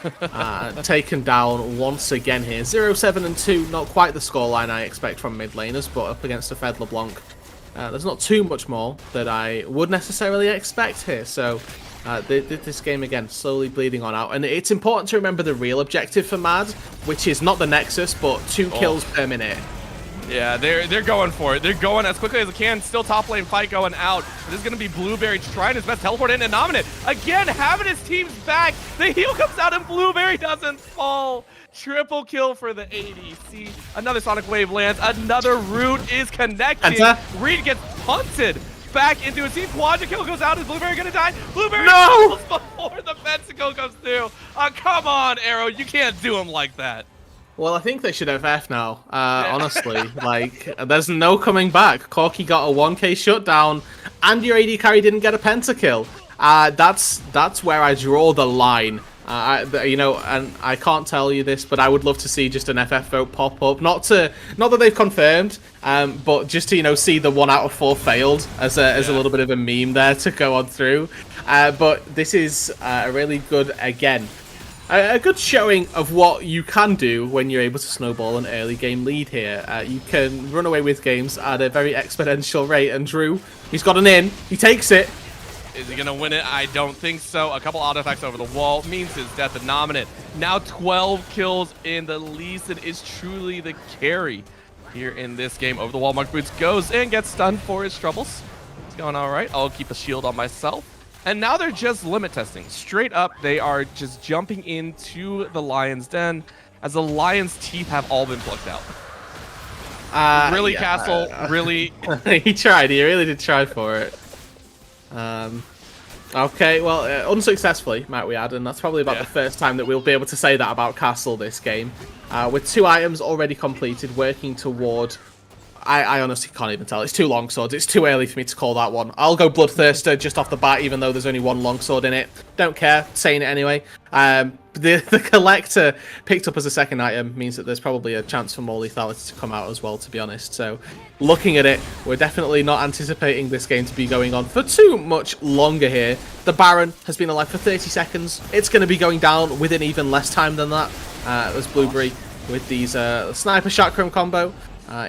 Taken down once again here. 0-7 and 2, not quite the scoreline I expect from mid laners, but up against a Fed LeBlanc. There's not too much more that I would necessarily expect here. So this game, again, slowly bleeding on out. And it's important to remember the real objective for mAAd, which is not the Nexus, but 2 kills per minute. Yeah, they're going for it. They're going as quickly as they can. Still top lane fight going out. This is going to be Blueberry trying his best. Teleport in and Nominate. Again, having his team's back. The heal comes out and Blueberry doesn't fall. Triple kill for the ADC. Another Sonic Wave lands. Another root is connecting. Reed gets punted back into a team. Quadra kill goes out. Is Blueberry gonna die? Blueberry falls before the Mexico comes through. Come on, Arrow. You can't do him like that. Well, I think they should FF now. Honestly, like, there's no coming back. Corky got a 1k shutdown, and your AD carry didn't get a pentakill. That's where I draw the line. You know, and I can't tell you this, but I would love to see just an FF vote pop up. Not that they've confirmed, but just to, you know, see the 1 out of 4 failed as a little bit of a meme there to go on through. But this is a really good, again, a good showing of what you can do when you're able to snowball an early game lead here. You can run away with games at a very exponential rate. And Drew, he's got an in. He takes it. Is he going to win it? I don't think so. A couple auto attacks over the wall means his death. The Nominate. Now 12 kills in the Lee Sin is truly the carry here in this game. Over the wall, Mark Boots goes and gets stunned for his troubles. It's going all right. I'll keep a shield on myself. And now they're just limit testing. Straight up, they are just jumping into the Lion's Den as the Lion's teeth have all been plucked out. Really, yeah, Castle? Really? He tried. He really did try for it. Okay, well, unsuccessfully, might we add, and that's probably about the first time that we'll be able to say that about Castle this game. With 2 items already completed, working toward... I honestly can't even tell. It's 2 longswords. It's too early for me to call that one. I'll go Bloodthirster just off the bat, even though there's only 1 longsword in it. Don't care. Saying it anyway. The Collector picked up as a second item means that there's probably a chance for more lethality to come out as well, to be honest. So, looking at it, we're definitely not anticipating this game to be going on for too much longer here. The Baron has been alive for 30 seconds. It's going to be going down within even less time than that. As Blueberry with these Sniper Chakram combo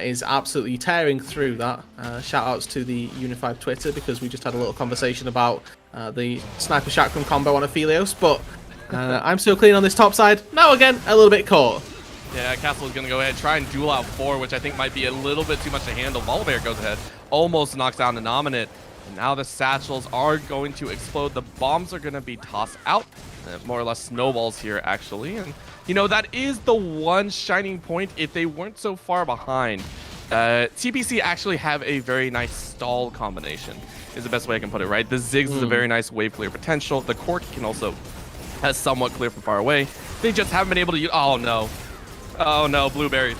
is absolutely tearing through that. Shout outs to the Unified Twitter, because we just had a little conversation about the Sniper Chakram combo on Aphelios, but I'm still clean on this top side. Now again, a little bit caught. Yeah, Castle's going to go ahead and try and duel out 4, which I think might be a little bit too much to handle. Volibear goes ahead, almost knocks down the Nominate. And now the satchels are going to explode. The bombs are going to be tossed out. More or less snowballs here, actually. And, you know, that is the one shining point. If they weren't so far behind, TPC actually have a very nice stall combination, is the best way I can put it, right? The Ziggs is a very nice wave clear potential. The Cork can also somewhat clear from far away. They just haven't been able to use... Oh, no. Oh, no, Blueberry.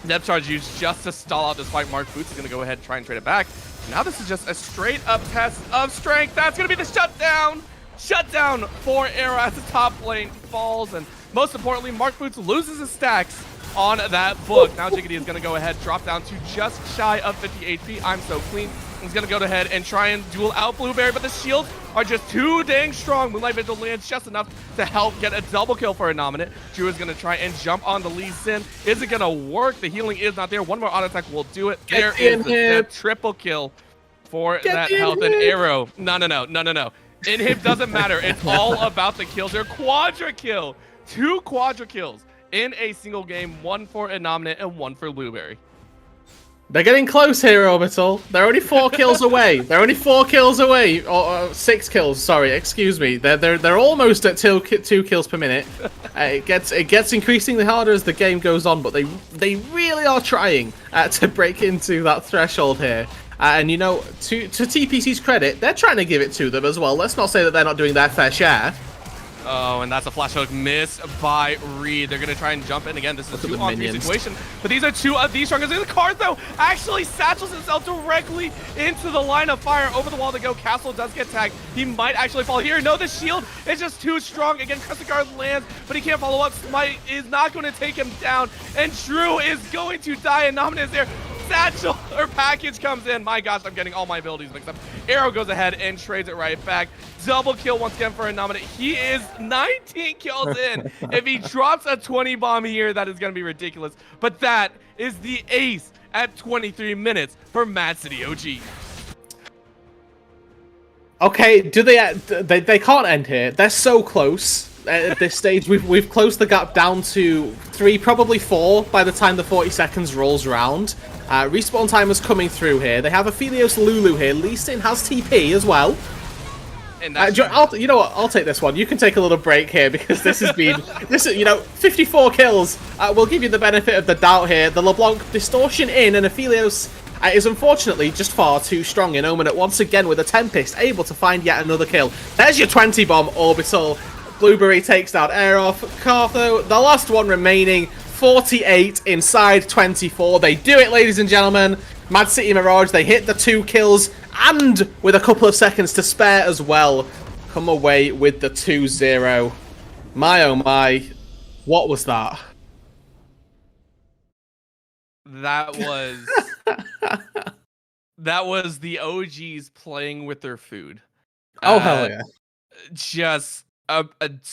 Depth charge used just to stall out this fight. Mark Boots is going to go ahead and try and trade it back. Now this is just a straight up test of strength. That's going to be the shutdown. Shutdown for Arrow as the top lane falls. And most importantly, Mark Boots loses his stacks on that book. Now Jiggity is going to go ahead, drop down to just shy of 50 HP. I'm so clean. He's going to go ahead and try and duel out Blueberry, but the shields are just too dang strong. Moonlight Vigil lands just enough to help get a double kill for a Nominate. Drew is going to try and jump on the Lee Sin. Is it going to work? The healing is not there. One more auto attack will do it. There is the triple kill for that health. And Arrow. No. Inhib doesn't matter. It's all about the kills. They're quadra kill. 2 quadra kills in a single game. 1 for Innominate and 1 for Blueberry. They're getting close here, Orbital. They're only 4 kills away. They're only 4 kills away, or 6 kills. Sorry, excuse me. They're almost at 2 kills per minute. It gets increasingly harder as the game goes on, but they really are trying to break into that threshold here. And you know, to TPC's credit, they're trying to give it to them as well. Let's not say that they're not doing their fair share. Oh, and that's a flash hook miss by Reed. They're going to try and jump in again. This is a 2-on-3 situation. But these are 2 of the strongest. The card, though, actually satchels himself directly into the line of fire. Over the wall to go. Castle does get tagged. He might actually fall here. No, the shield is just too strong. Again, Crescent Guard lands, but he can't follow up. Smite is not going to take him down. And Drew is going to die. And Nominate is there. Satchel or package comes in. My gosh, I'm getting all my abilities mixed up. Arrow goes ahead and trades it right back. Double kill once again for Innominate. He is 19 kills in. If he drops a 20 bomb here, that is going to be ridiculous. But that is the ace at 23 minutes for Mad City OG. Okay, do they can't end here. They're so close. At this stage, we've closed the gap down to 3, probably 4 by the time the 40 seconds rolls around. Respawn timer's coming through here. They have Aphelios Lulu here. Lee Sin has TP as well. And you know what? I'll take this one. You can take a little break here because this has been 54 kills. We'll give you the benefit of the doubt here. The LeBlanc distortion in, and Aphelios is unfortunately just far too strong. In Omen once again with a Tempest, able to find yet another kill. There's your 20 bomb, Orbital. Blueberry takes down Air off. Cartho, the last one remaining. 48 inside 24. They do it, ladies and gentlemen. Mad City Mirage, they hit the 2 kills, and with a couple of seconds to spare as well, come away with the 2-0. My oh my, what was that? That was the OGs playing with their food. Oh, hell yeah. Just a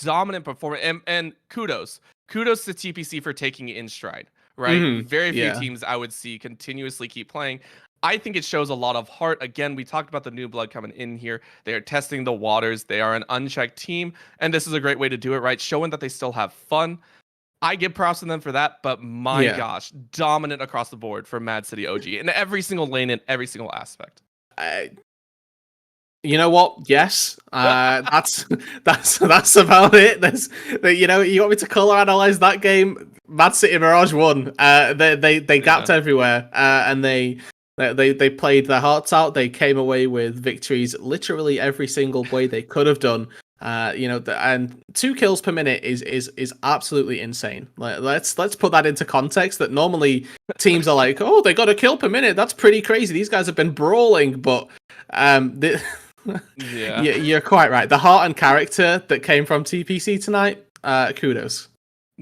dominant performance, and kudos to TPC for taking it in stride, right? Very few teams I would see continuously keep playing. I think it shows a lot of heart. Again, we talked about the new blood coming in here. They are testing the waters. They are an unchecked team, and this is a great way to do it, right? Showing that they still have fun. I give props to them for that, but my gosh, dominant across the board for Mad City OG in every single lane, in every single aspect. You know what? Yes, that's about it. You want me to color analyze that game? Mad City Mirage won. They gapped everywhere, and they played their hearts out. They came away with victories literally every single way they could have done. And 2 kills per minute is absolutely insane. Let's put that into context. That normally teams are like, oh, they got a kill per minute. That's pretty crazy. These guys have been brawling, but you're quite right. The heart and character that came from TPC tonight, kudos.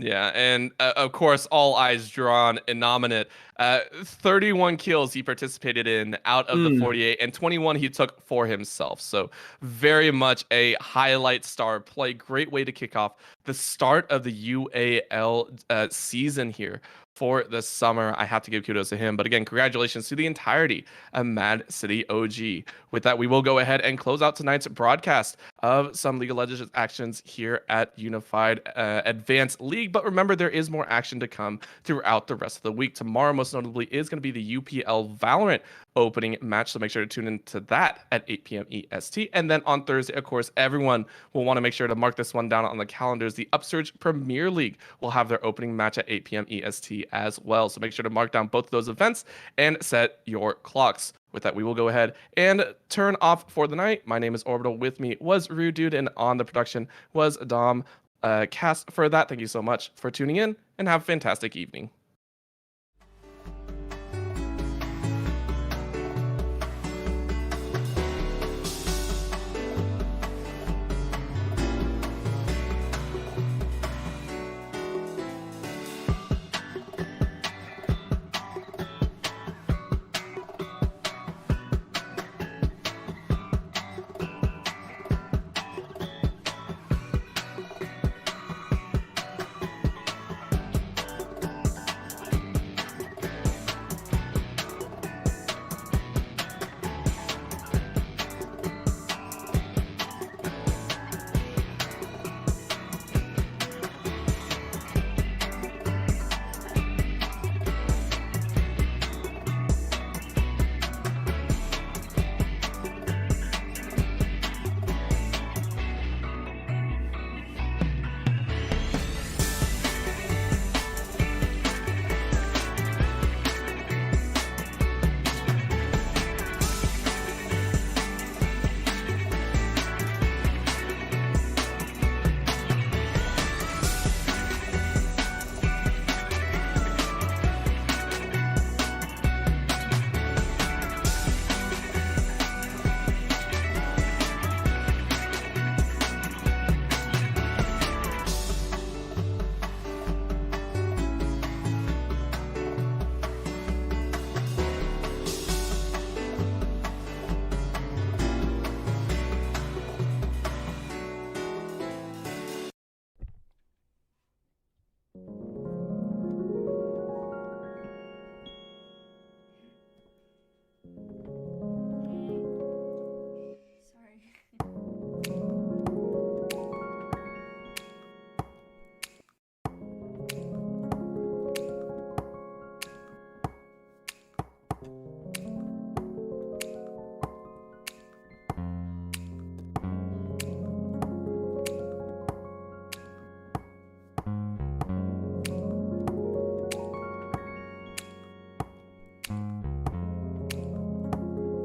Yeah, and of course, all eyes drawn Innominate. 31 kills he participated in out of the 48, and 21 he took for himself. So very much a highlight star play. Great way to kick off the start of the UAL season here for the summer. I have to give kudos to him. But again, congratulations to the entirety of Mad City OG. With that, we will go ahead and close out tonight's broadcast. of some League of Legends actions here at Unified Advanced League. But remember, there is more action to come throughout the rest of the week. Tomorrow, most notably, is going to be the UPL Valorant opening match, so make sure to tune into that at 8 p.m. EST. And then on Thursday, of course, everyone will want to make sure to mark this one down on the calendars. The Upsurge Premier League will have their opening match at 8 p.m. EST as well, so make sure to mark down both of those events and set your clocks. With that, we will go ahead and turn off for the night. My name is Orbital. With me was Rude Dude, and on the production was Dom. Cast for that. Thank you so much for tuning in, and have a fantastic evening.